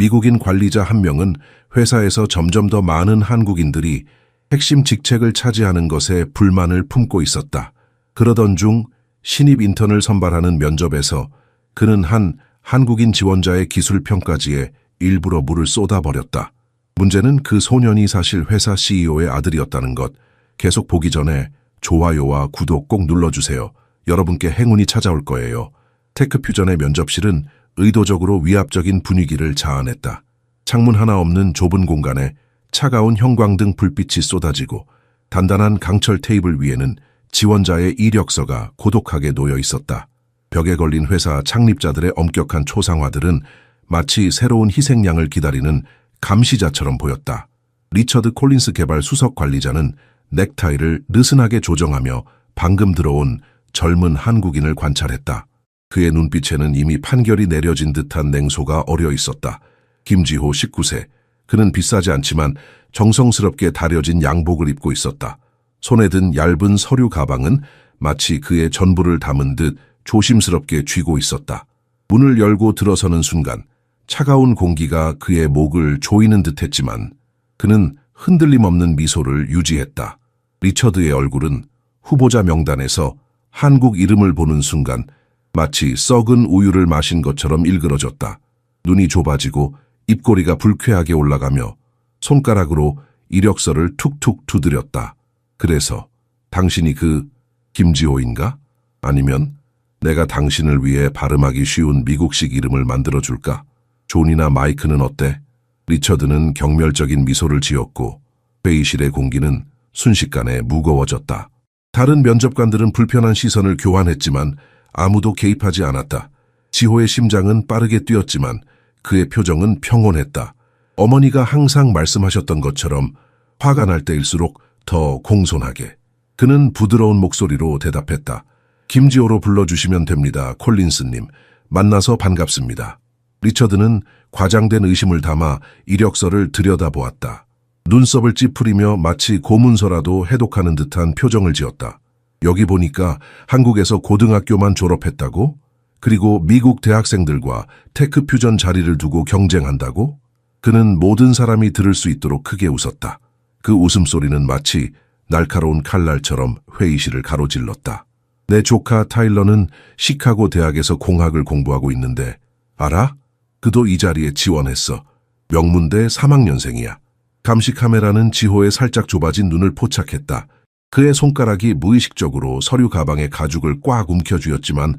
미국인 관리자 한 명은 회사에서 점점 더 많은 한국인들이 핵심 직책을 차지하는 것에 불만을 품고 있었다. 그러던 중 신입 인턴을 선발하는 면접에서 그는 한 한국인 지원자의 기술 평가지에 일부러 물을 쏟아버렸다. 문제는 그 소년이 사실 회사 CEO의 아들이었다는 것. 계속 보기 전에 좋아요와 구독 꼭 눌러주세요. 여러분께 행운이 찾아올 거예요. 테크퓨전의 면접실은 의도적으로 위압적인 분위기를 자아냈다. 창문 하나 없는 좁은 공간에 차가운 형광등 불빛이 쏟아지고 단단한 강철 테이블 위에는 지원자의 이력서가 고독하게 놓여 있었다. 벽에 걸린 회사 창립자들의 엄격한 초상화들은 마치 새로운 희생양을 기다리는 감시자처럼 보였다. 리처드 콜린스 개발 수석 관리자는 넥타이를 느슨하게 조정하며 방금 들어온 젊은 한국인을 관찰했다. 그의 눈빛에는 이미 판결이 내려진 듯한 냉소가 어려 있었다. 김지호 19세. 그는 비싸지 않지만 정성스럽게 다려진 양복을 입고 있었다. 손에 든 얇은 서류 가방은 마치 그의 전부를 담은 듯 조심스럽게 쥐고 있었다. 문을 열고 들어서는 순간 차가운 공기가 그의 목을 조이는 듯했지만 그는 흔들림 없는 미소를 유지했다. 리처드의 얼굴은 후보자 명단에서 한국 이름을 보는 순간 마치 썩은 우유를 마신 것처럼 일그러졌다. 눈이 좁아지고 입꼬리가 불쾌하게 올라가며 손가락으로 이력서를 툭툭 두드렸다. 그래서 당신이 그 김지호인가? 아니면 내가 당신을 위해 발음하기 쉬운 미국식 이름을 만들어줄까? 존이나 마이크는 어때? 리처드는 경멸적인 미소를 지었고 회의실의 공기는 순식간에 무거워졌다. 다른 면접관들은 불편한 시선을 교환했지만 아무도 개입하지 않았다. 지호의 심장은 빠르게 뛰었지만 그의 표정은 평온했다. 어머니가 항상 말씀하셨던 것처럼 화가 날 때일수록 더 공손하게. 그는 부드러운 목소리로 대답했다. 김지호로 불러주시면 됩니다. 콜린스님. 만나서 반갑습니다. 리처드는 과장된 의심을 담아 이력서를 들여다보았다. 눈썹을 찌푸리며 마치 고문서라도 해독하는 듯한 표정을 지었다. 여기 보니까 한국에서 고등학교만 졸업했다고? 그리고 미국 대학생들과 테크퓨전 자리를 두고 경쟁한다고? 그는 모든 사람이 들을 수 있도록 크게 웃었다. 그 웃음소리는 마치 날카로운 칼날처럼 회의실을 가로질렀다. 내 조카 타일러는 시카고 대학에서 공학을 공부하고 있는데 알아? 그도 이 자리에 지원했어. 명문대 3학년생이야. 감시 카메라는 지호의 살짝 좁아진 눈을 포착했다. 그의 손가락이 무의식적으로 서류 가방의 가죽을 꽉 움켜쥐었지만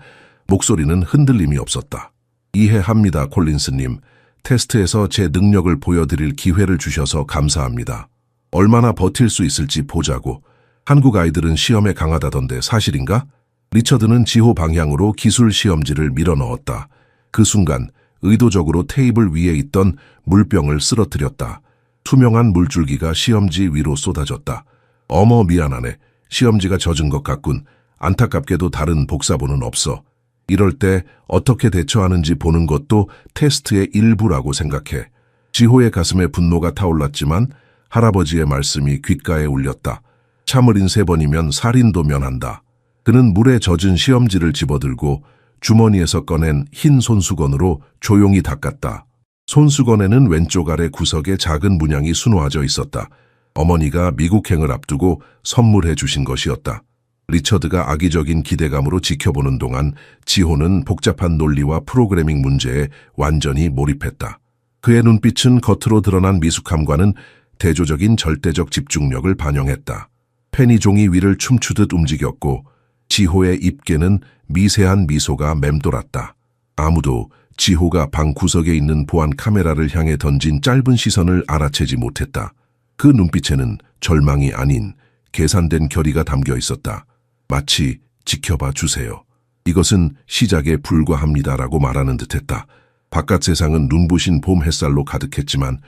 목소리는 흔들림이 없었다. 이해합니다, 콜린스님. 테스트에서 제 능력을 보여드릴 기회를 주셔서 감사합니다. 얼마나 버틸 수 있을지 보자고. 한국 아이들은 시험에 강하다던데 사실인가? 리처드는 지호 방향으로 기술 시험지를 밀어넣었다. 그 순간 의도적으로 테이블 위에 있던 물병을 쓰러뜨렸다. 투명한 물줄기가 시험지 위로 쏟아졌다. 어머 미안하네. 시험지가 젖은 것 같군. 안타깝게도 다른 복사본은 없어. 이럴 때 어떻게 대처하는지 보는 것도 테스트의 일부라고 생각해. 지호의 가슴에 분노가 타올랐지만 할아버지의 말씀이 귓가에 울렸다. 참을인 3번이면 살인도 면한다. 그는 물에 젖은 시험지를 집어들고 주머니에서 꺼낸 흰 손수건으로 조용히 닦았다. 손수건에는 왼쪽 아래 구석에 작은 문양이 수놓아져 있었다. 어머니가 미국행을 앞두고 선물해 주신 것이었다. 리처드가 악의적인 기대감으로 지켜보는 동안 지호는 복잡한 논리와 프로그래밍 문제에 완전히 몰입했다. 그의 눈빛은 겉으로 드러난 미숙함과는 대조적인 절대적 집중력을 반영했다. 펜이 종이 위를 춤추듯 움직였고 지호의 입계는 미세한 미소가 맴돌았다. 아무도 지호가 방 구석에 있는 보안 카메라를 향해 던진 짧은 시선을 알아채지 못했다. 그 눈빛에는 절망이 아닌 계산된 결의가 담겨 있었다. 마치 지켜봐 주세요. 이것은 시작에 불과합니다라고 말하는 듯했다. 바깥 세상은 눈부신 봄 햇살로 가득했지만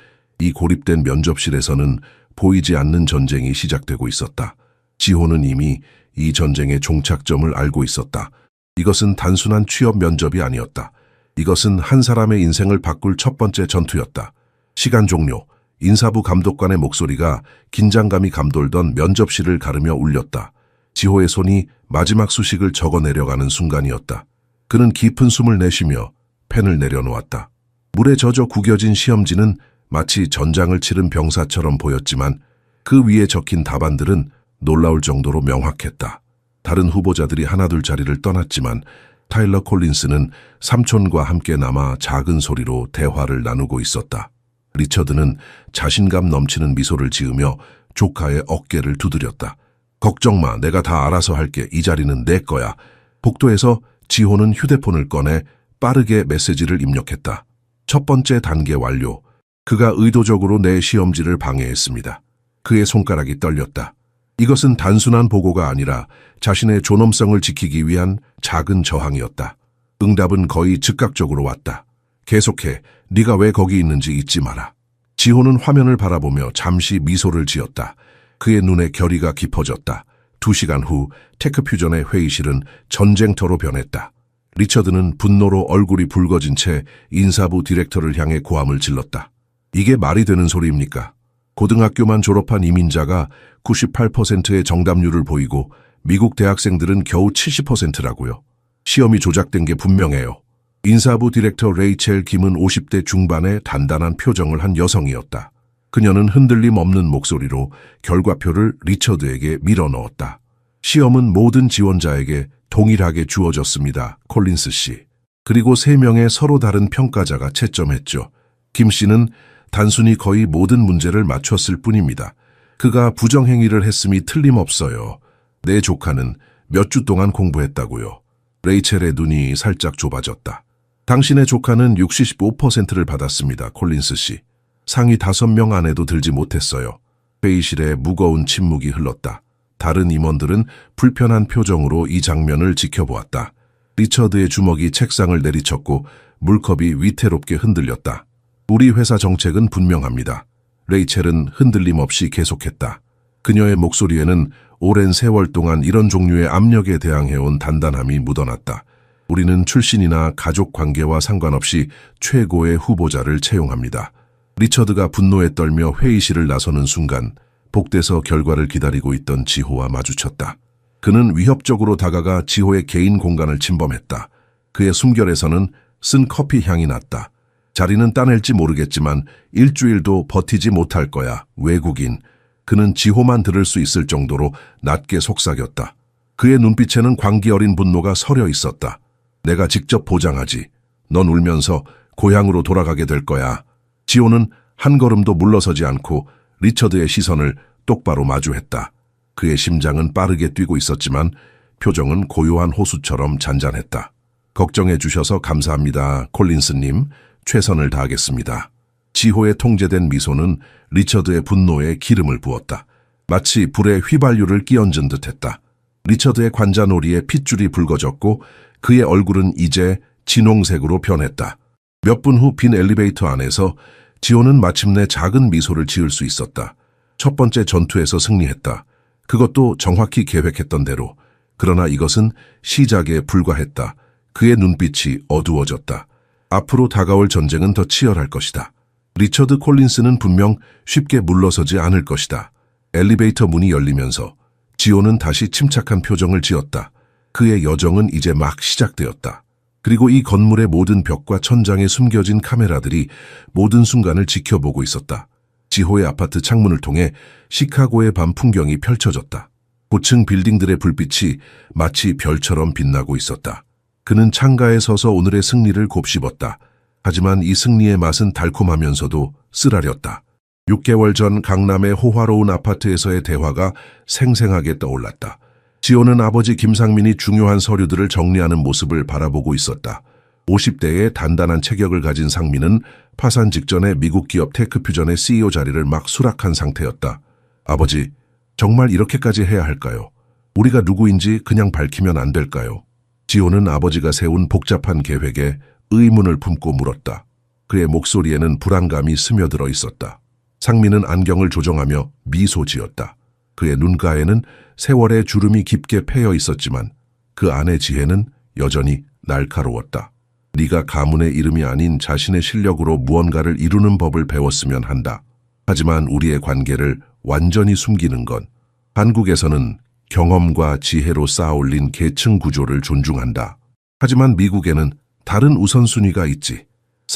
이 고립된 면접실에서는 보이지 않는 전쟁이 시작되고 있었다. 지호는 이미 이 전쟁의 종착점을 알고 있었다. 이것은 단순한 취업 면접이 아니었다. 이것은 한 사람의 인생을 바꿀 첫 번째 전투였다. 시간 종료. 인사부 감독관의 목소리가 긴장감이 감돌던 면접실을 가르며 울렸다. 지호의 손이 마지막 수식을 적어 내려가는 순간이었다. 그는 깊은 숨을 내쉬며 펜을 내려놓았다. 물에 젖어 구겨진 시험지는 마치 전장을 치른 병사처럼 보였지만 그 위에 적힌 답안들은 놀라울 정도로 명확했다. 다른 후보자들이 하나둘 자리를 떠났지만 타일러 콜린스는 삼촌과 함께 남아 작은 소리로 대화를 나누고 있었다. 리처드는 자신감 넘치는 미소를 지으며 조카의 어깨를 두드렸다. 걱정 마, 내가 다 알아서 할게. 이 자리는 내 거야. 복도에서 지호는 휴대폰을 꺼내 빠르게 메시지를 입력했다. 첫 번째 단계 완료. 그가 의도적으로 내 시험지를 방해했습니다. 그의 손가락이 떨렸다. 이것은 단순한 보고가 아니라 자신의 존엄성을 지키기 위한 작은 저항이었다. 응답은 거의 즉각적으로 왔다. 계속해. 네가 왜 거기 있는지 잊지 마라. 지호는 화면을 바라보며 잠시 미소를 지었다. 그의 눈에 결의가 깊어졌다. 2시간 후 테크퓨전의 회의실은 전쟁터로 변했다. 리처드는 분노로 얼굴이 붉어진 채 인사부 디렉터를 향해 고함을 질렀다. 이게 말이 되는 소리입니까? 고등학교만 졸업한 이민자가 98%의 정답률을 보이고 미국 대학생들은 겨우 70%라고요. 시험이 조작된 게 분명해요. 인사부 디렉터 레이첼 김은 50대 중반의 단단한 표정을 한 여성이었다. 그녀는 흔들림 없는 목소리로 결과표를 리처드에게 밀어넣었다. 시험은 모든 지원자에게 동일하게 주어졌습니다. 콜린스 씨. 그리고 3명의 서로 다른 평가자가 채점했죠. 김 씨는 단순히 거의 모든 문제를 맞췄을 뿐입니다. 그가 부정행위를 했음이 틀림없어요. 내 조카는 몇 주 동안 공부했다고요. 레이첼의 눈이 살짝 좁아졌다. 당신의 조카는 65%를 받았습니다. 콜린스 씨. 상위 5명 안에도 들지 못했어요. 회의실에 무거운 침묵이 흘렀다. 다른 임원들은 불편한 표정으로 이 장면을 지켜보았다. 리처드의 주먹이 책상을 내리쳤고 물컵이 위태롭게 흔들렸다. 우리 회사 정책은 분명합니다. 레이첼은 흔들림 없이 계속했다. 그녀의 목소리에는 오랜 세월 동안 이런 종류의 압력에 대항해온 단단함이 묻어났다. 우리는 출신이나 가족 관계와 상관없이 최고의 후보자를 채용합니다. 리처드가 분노에 떨며 회의실을 나서는 순간 복대서 결과를 기다리고 있던 지호와 마주쳤다. 그는 위협적으로 다가가 지호의 개인 공간을 침범했다. 그의 숨결에서는 쓴 커피 향이 났다. 자리는 따낼지 모르겠지만 일주일도 버티지 못할 거야. 외국인. 그는 지호만 들을 수 있을 정도로 낮게 속삭였다. 그의 눈빛에는 광기 어린 분노가 서려 있었다. 내가 직접 보장하지. 넌 울면서 고향으로 돌아가게 될 거야. 지호는 한 걸음도 물러서지 않고 리처드의 시선을 똑바로 마주했다. 그의 심장은 빠르게 뛰고 있었지만 표정은 고요한 호수처럼 잔잔했다. 걱정해 주셔서 감사합니다. 콜린스님, 최선을 다하겠습니다. 지호의 통제된 미소는 리처드의 분노에 기름을 부었다. 마치 불에 휘발유를 끼얹은 듯했다. 리처드의 관자놀이에 핏줄이 붉어졌고 그의 얼굴은 이제 진홍색으로 변했다. 몇 분 후 빈 엘리베이터 안에서 지호는 마침내 작은 미소를 지을 수 있었다. 첫 번째 전투에서 승리했다. 그것도 정확히 계획했던 대로. 그러나 이것은 시작에 불과했다. 그의 눈빛이 어두워졌다. 앞으로 다가올 전쟁은 더 치열할 것이다. 리처드 콜린스는 분명 쉽게 물러서지 않을 것이다. 엘리베이터 문이 열리면서 지호는 다시 침착한 표정을 지었다. 그의 여정은 이제 막 시작되었다. 그리고 이 건물의 모든 벽과 천장에 숨겨진 카메라들이 모든 순간을 지켜보고 있었다. 지호의 아파트 창문을 통해 시카고의 밤 풍경이 펼쳐졌다. 고층 빌딩들의 불빛이 마치 별처럼 빛나고 있었다. 그는 창가에 서서 오늘의 승리를 곱씹었다. 하지만 이 승리의 맛은 달콤하면서도 쓰라렸다. 6개월 전 강남의 호화로운 아파트에서의 대화가 생생하게 떠올랐다. 지호는 아버지 김상민이 중요한 서류들을 정리하는 모습을 바라보고 있었다. 50대의 단단한 체격을 가진 상민은 파산 직전에 미국 기업 테크퓨전의 CEO 자리를 막 수락한 상태였다. 아버지, 정말 이렇게까지 해야 할까요? 우리가 누구인지 그냥 밝히면 안 될까요? 지호는 아버지가 세운 복잡한 계획에 의문을 품고 물었다. 그의 목소리에는 불안감이 스며들어 있었다. 상민은 안경을 조정하며 미소 지었다. 그의 눈가에는 세월의 주름이 깊게 패여 있었지만 그 안의 지혜는 여전히 날카로웠다. 네가 가문의 이름이 아닌 자신의 실력으로 무언가를 이루는 법을 배웠으면 한다. 하지만 우리의 관계를 완전히 숨기는 건 한국에서는 경험과 지혜로 쌓아올린 계층 구조를 존중한다. 하지만 미국에는 다른 우선순위가 있지.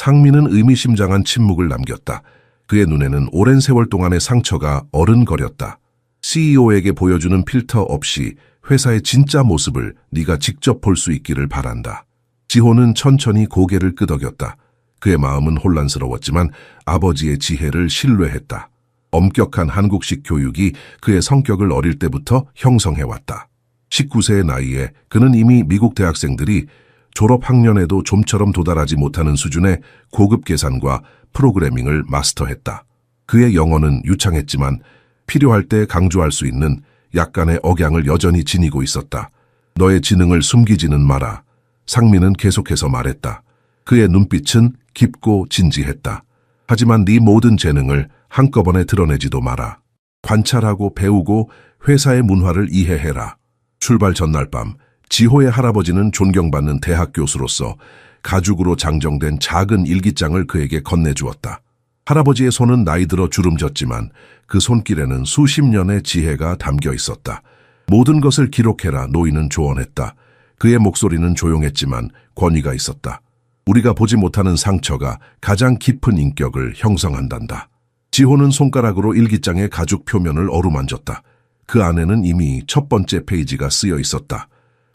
상민은 의미심장한 침묵을 남겼다. 그의 눈에는 오랜 세월 동안의 상처가 어른거렸다. CEO에게 보여주는 필터 없이 회사의 진짜 모습을 네가 직접 볼 수 있기를 바란다. 지호는 천천히 고개를 끄덕였다. 그의 마음은 혼란스러웠지만 아버지의 지혜를 신뢰했다. 엄격한 한국식 교육이 그의 성격을 어릴 때부터 형성해왔다. 19세의 나이에 그는 이미 미국 대학생들이 졸업 학년에도 좀처럼 도달하지 못하는 수준의 고급 계산과 프로그래밍을 마스터했다. 그의 영어는 유창했지만 필요할 때 강조할 수 있는 약간의 억양을 여전히 지니고 있었다. 너의 지능을 숨기지는 마라. 상민은 계속해서 말했다. 그의 눈빛은 깊고 진지했다. 하지만 네 모든 재능을 한꺼번에 드러내지도 마라. 관찰하고 배우고 회사의 문화를 이해해라. 출발 전날 밤 지호의 할아버지는 존경받는 대학 교수로서 가죽으로 장정된 작은 일기장을 그에게 건네주었다. 할아버지의 손은 나이 들어 주름졌지만 그 손길에는 수십 년의 지혜가 담겨 있었다. 모든 것을 기록해라, 노인은 조언했다. 그의 목소리는 조용했지만 권위가 있었다. 우리가 보지 못하는 상처가 가장 깊은 인격을 형성한단다. 지호는 손가락으로 일기장의 가죽 표면을 어루만졌다. 그 안에는 이미 첫 번째 페이지가 쓰여 있었다.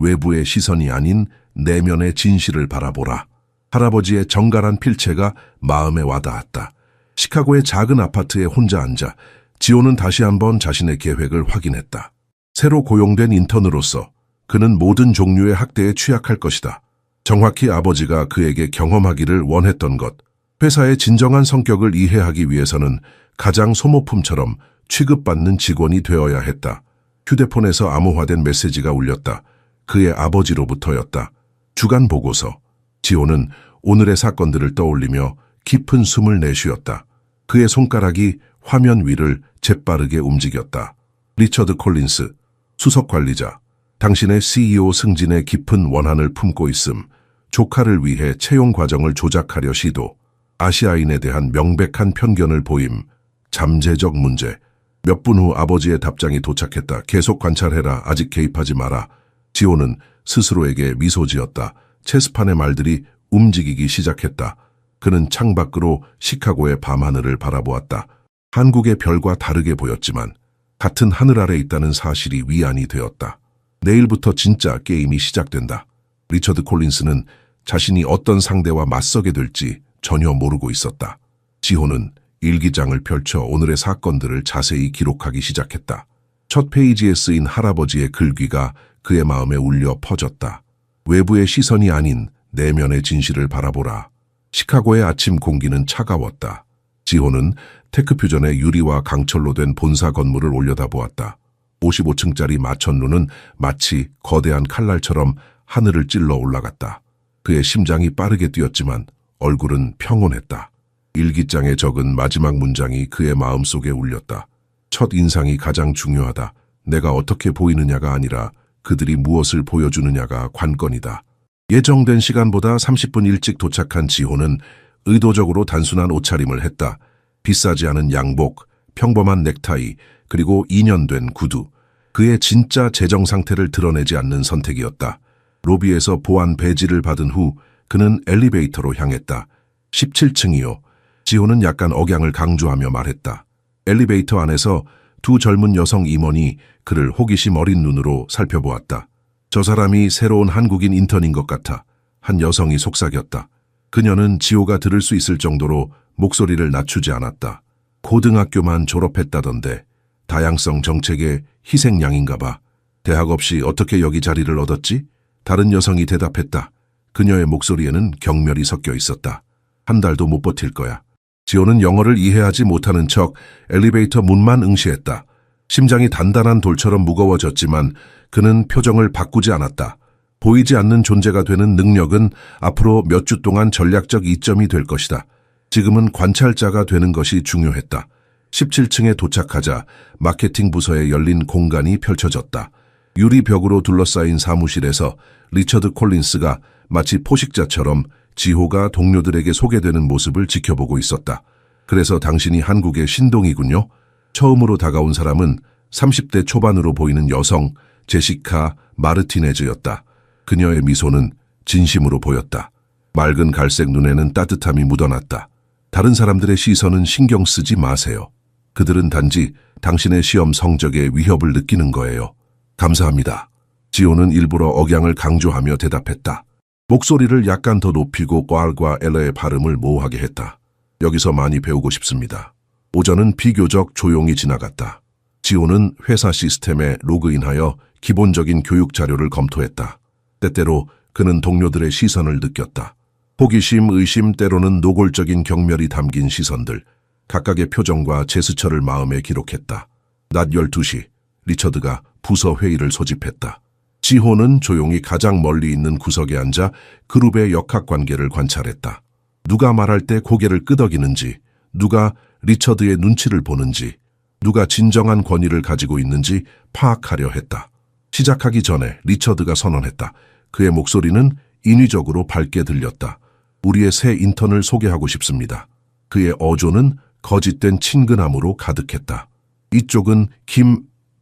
외부의 시선이 아닌 내면의 진실을 바라보라. 할아버지의 정갈한 필체가 마음에 와닿았다. 시카고의 작은 아파트에 혼자 앉아 지호는 다시 한번 자신의 계획을 확인했다. 새로 고용된 인턴으로서 그는 모든 종류의 학대에 취약할 것이다. 정확히 아버지가 그에게 경험하기를 원했던 것. 회사의 진정한 성격을 이해하기 위해서는 가장 소모품처럼 취급받는 직원이 되어야 했다. 휴대폰에서 암호화된 메시지가 울렸다. 그의 아버지로부터였다. 주간 보고서. 지호는 오늘의 사건들을 떠올리며 깊은 숨을 내쉬었다. 그의 손가락이 화면 위를 재빠르게 움직였다. 리처드 콜린스, 수석관리자. 당신의 CEO 승진에 깊은 원한을 품고 있음. 조카를 위해 채용 과정을 조작하려 시도. 아시아인에 대한 명백한 편견을 보임. 잠재적 문제. 몇 분 후 아버지의 답장이 도착했다. 계속 관찰해라. 아직 개입하지 마라. 지호는 스스로에게 미소 지었다. 체스판의 말들이 움직이기 시작했다. 그는 창밖으로 시카고의 밤하늘을 바라보았다. 한국의 별과 다르게 보였지만 같은 하늘 아래 있다는 사실이 위안이 되었다. 내일부터 진짜 게임이 시작된다. 리처드 콜린스는 자신이 어떤 상대와 맞서게 될지 전혀 모르고 있었다. 지호는 일기장을 펼쳐 오늘의 사건들을 자세히 기록하기 시작했다. 첫 페이지에 쓰인 할아버지의 글귀가 그의 마음에 울려 퍼졌다. 외부의 시선이 아닌 내면의 진실을 바라보라. 시카고의 아침 공기는 차가웠다. 지호는 테크퓨전의 유리와 강철로 된 본사 건물을 올려다보았다. 55층짜리 마천루는 마치 거대한 칼날처럼 하늘을 찔러 올라갔다. 그의 심장이 빠르게 뛰었지만 얼굴은 평온했다. 일기장에 적은 마지막 문장이 그의 마음속에 울렸다. 첫 인상이 가장 중요하다. 내가 어떻게 보이느냐가 아니라 그들이 무엇을 보여주느냐가 관건이다. 예정된 시간보다 30분 일찍 도착한 지호는 의도적으로 단순한 옷차림을 했다. 비싸지 않은 양복, 평범한 넥타이, 그리고 2년 된 구두. 그의 진짜 재정 상태를 드러내지 않는 선택이었다. 로비에서 보안 배지를 받은 후 그는 엘리베이터로 향했다. 17층이요. 지호는 약간 억양을 강조하며 말했다. 엘리베이터 안에서 두 젊은 여성 임원이 그를 호기심 어린 눈으로 살펴보았다. 저 사람이 새로운 한국인 인턴인 것 같아. 한 여성이 속삭였다. 그녀는 지호가 들을 수 있을 정도로 목소리를 낮추지 않았다. 고등학교만 졸업했다던데 다양성 정책의 희생양인가 봐. 대학 없이 어떻게 여기 자리를 얻었지? 다른 여성이 대답했다. 그녀의 목소리에는 경멸이 섞여 있었다. 한 달도 못 버틸 거야. 지호는 영어를 이해하지 못하는 척 엘리베이터 문만 응시했다. 심장이 단단한 돌처럼 무거워졌지만 그는 표정을 바꾸지 않았다. 보이지 않는 존재가 되는 능력은 앞으로 몇 주 동안 전략적 이점이 될 것이다. 지금은 관찰자가 되는 것이 중요했다. 17층에 도착하자 마케팅 부서에 열린 공간이 펼쳐졌다. 유리벽으로 둘러싸인 사무실에서 리처드 콜린스가 마치 포식자처럼 지호가 동료들에게 소개되는 모습을 지켜보고 있었다. 그래서 당신이 한국의 신동이군요. 처음으로 다가온 사람은 30대 초반으로 보이는 여성 제시카 마르티네즈였다. 그녀의 미소는 진심으로 보였다. 맑은 갈색 눈에는 따뜻함이 묻어났다. 다른 사람들의 시선은 신경 쓰지 마세요. 그들은 단지 당신의 시험 성적에 위협을 느끼는 거예요. 감사합니다. 지호는 일부러 억양을 강조하며 대답했다. 목소리를 약간 더 높이고 꽈과 엘러의 발음을 모호하게 했다. 여기서 많이 배우고 싶습니다. 오전은 비교적 조용히 지나갔다. 지호는 회사 시스템에 로그인하여 기본적인 교육 자료를 검토했다. 때때로 그는 동료들의 시선을 느꼈다. 호기심, 의심, 때로는 노골적인 경멸이 담긴 시선들, 각각의 표정과 제스처를 마음에 기록했다. 낮 12시, 리처드가 부서 회의를 소집했다. 지호는 조용히 가장 멀리 있는 구석에 앉아 그룹의 역학관계를 관찰했다. 누가 말할 때 고개를 끄덕이는지, 누가 리처드의 눈치를 보는지, 누가 진정한 권위를 가지고 있는지 파악하려 했다. 시작하기 전에 리처드가 선언했다. 그의 목소리는 인위적으로 밝게 들렸다. 우리의 새 인턴을 소개하고 싶습니다. 그의 어조는 거짓된 친근함으로 가득했다. 이쪽은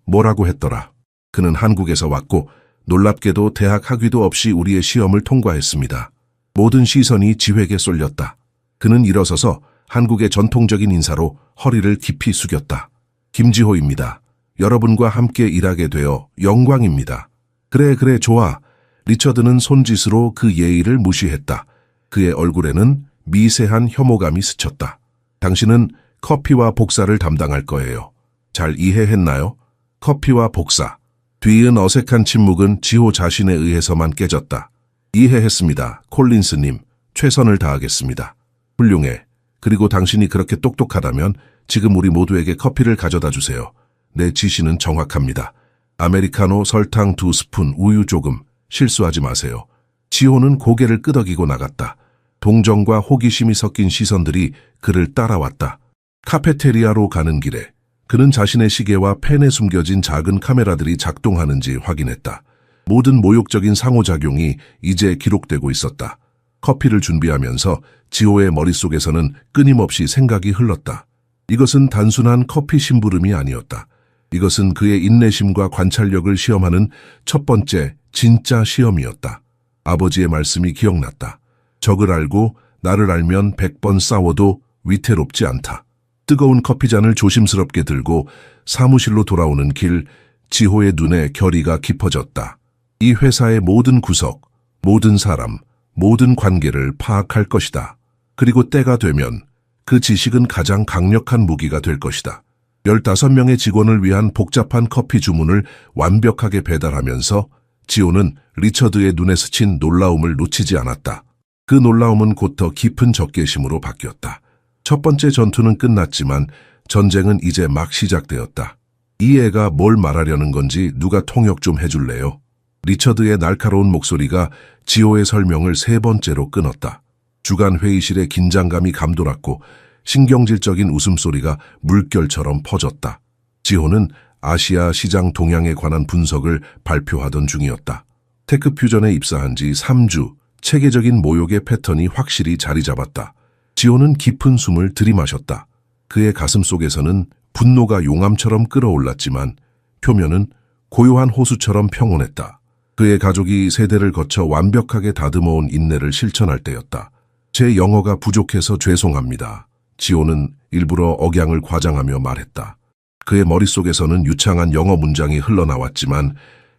뭐라고 했더라. 그는 한국에서 왔고 놀랍게도 대학 학위도 없이 우리의 시험을 통과했습니다. 모든 시선이 지회에게 쏠렸다. 그는 일어서서 한국의 전통적인 인사로 허리를 깊이 숙였다. 김지호입니다. 여러분과 함께 일하게 되어 영광입니다. 그래, 좋아. 리처드는 손짓으로 그 예의를 무시했다. 그의 얼굴에는 미세한 혐오감이 스쳤다. 당신은 커피와 복사를 담당할 거예요. 잘 이해했나요? 커피와 복사. 뒤이은 어색한 침묵은 지호 자신에 의해서만 깨졌다. 이해했습니다. 콜린스님, 최선을 다하겠습니다. 훌륭해. 그리고 당신이 그렇게 똑똑하다면 지금 우리 모두에게 커피를 가져다 주세요. 내 지시는 정확합니다. 아메리카노, 설탕 2스푼, 우유 조금. 실수하지 마세요. 지호는 고개를 끄덕이고 나갔다. 동정과 호기심이 섞인 시선들이 그를 따라왔다. 카페테리아로 가는 길에 그는 자신의 시계와 펜에 숨겨진 작은 카메라들이 작동하는지 확인했다. 모든 모욕적인 상호작용이 이제 기록되고 있었다. 커피를 준비하면서 지호의 머릿속에서는 끊임없이 생각이 흘렀다. 이것은 단순한 커피 심부름이 아니었다. 이것은 그의 인내심과 관찰력을 시험하는 첫 번째 진짜 시험이었다. 아버지의 말씀이 기억났다. 적을 알고 나를 알면 100번 싸워도 위태롭지 않다. 뜨거운 커피잔을 조심스럽게 들고 사무실로 돌아오는 길, 지호의 눈에 결의가 깊어졌다. 이 회사의 모든 구석, 모든 사람, 모든 관계를 파악할 것이다. 그리고 때가 되면 그 지식은 가장 강력한 무기가 될 것이다. 15명의 직원을 위한 복잡한 커피 주문을 완벽하게 배달하면서 지호는 리처드의 눈에 스친 놀라움을 놓치지 않았다. 그 놀라움은 곧 더 깊은 적개심으로 바뀌었다. 첫 번째 전투는 끝났지만 전쟁은 이제 막 시작되었다. 이 애가 뭘 말하려는 건지 누가 통역 좀 해줄래요? 리처드의 날카로운 목소리가 지호의 설명을 3번째로 끊었다. 주간 회의실의 긴장감이 감돌았고 신경질적인 웃음소리가 물결처럼 퍼졌다. 지호는 아시아 시장 동향에 관한 분석을 발표하던 중이었다. 테크퓨전에 입사한 지 3주, 체계적인 모욕의 패턴이 확실히 자리 잡았다. 지호는 깊은 숨을 들이마셨다. 그의 가슴 속에서는 분노가 용암처럼 끓어올랐지만 표면은 고요한 호수처럼 평온했다. 그의 가족이 세대를 거쳐 완벽하게 다듬어온 인내를 실천할 때였다. 제 영어가 부족해서 죄송합니다. 지호는 일부러 억양을 과장하며 말했다. 그의 머릿속에서는 유창한 영어 문장이 흘러나왔지만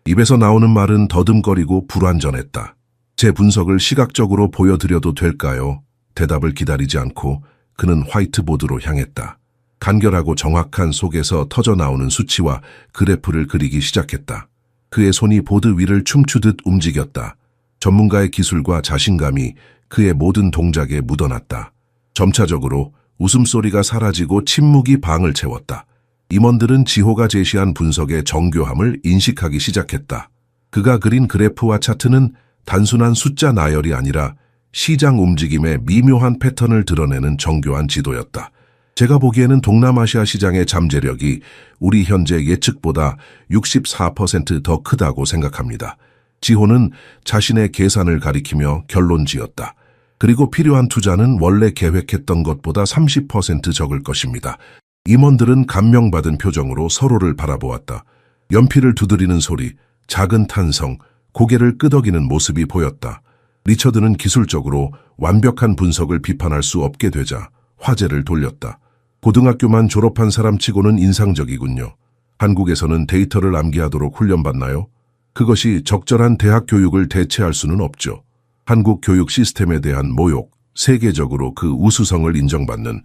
입에서 나오는 말은 더듬거리고 불완전했다. 제 분석을 시각적으로 보여드려도 될까요? 대답을 기다리지 않고 그는 화이트보드로 향했다. 간결하고 정확한 속에서 터져나오는 수치와 그래프를 그리기 시작했다. 그의 손이 보드 위를 춤추듯 움직였다. 전문가의 기술과 자신감이 그의 모든 동작에 묻어났다. 점차적으로 웃음소리가 사라지고 침묵이 방을 채웠다. 임원들은 지호가 제시한 분석의 정교함을 인식하기 시작했다. 그가 그린 그래프와 차트는 단순한 숫자 나열이 아니라 시장 움직임의 미묘한 패턴을 드러내는 정교한 지도였다. 제가 보기에는 동남아시아 시장의 잠재력이 우리 현재 예측보다 64% 더 크다고 생각합니다. 지호는 자신의 계산을 가리키며 결론지었다. 그리고 필요한 투자는 원래 계획했던 것보다 30% 적을 것입니다. 임원들은 감명받은 표정으로 서로를 바라보았다. 연필을 두드리는 소리, 작은 탄성, 고개를 끄덕이는 모습이 보였다. 리처드는 기술적으로 완벽한 분석을 비판할 수 없게 되자 화제를 돌렸다. 고등학교만 졸업한 사람치고는 인상적이군요. 한국에서는 데이터를 암기하도록 훈련받나요? 그것이 적절한 대학 교육을 대체할 수는 없죠. 한국 교육 시스템에 대한 모욕, 세계적으로 그 우수성을 인정받는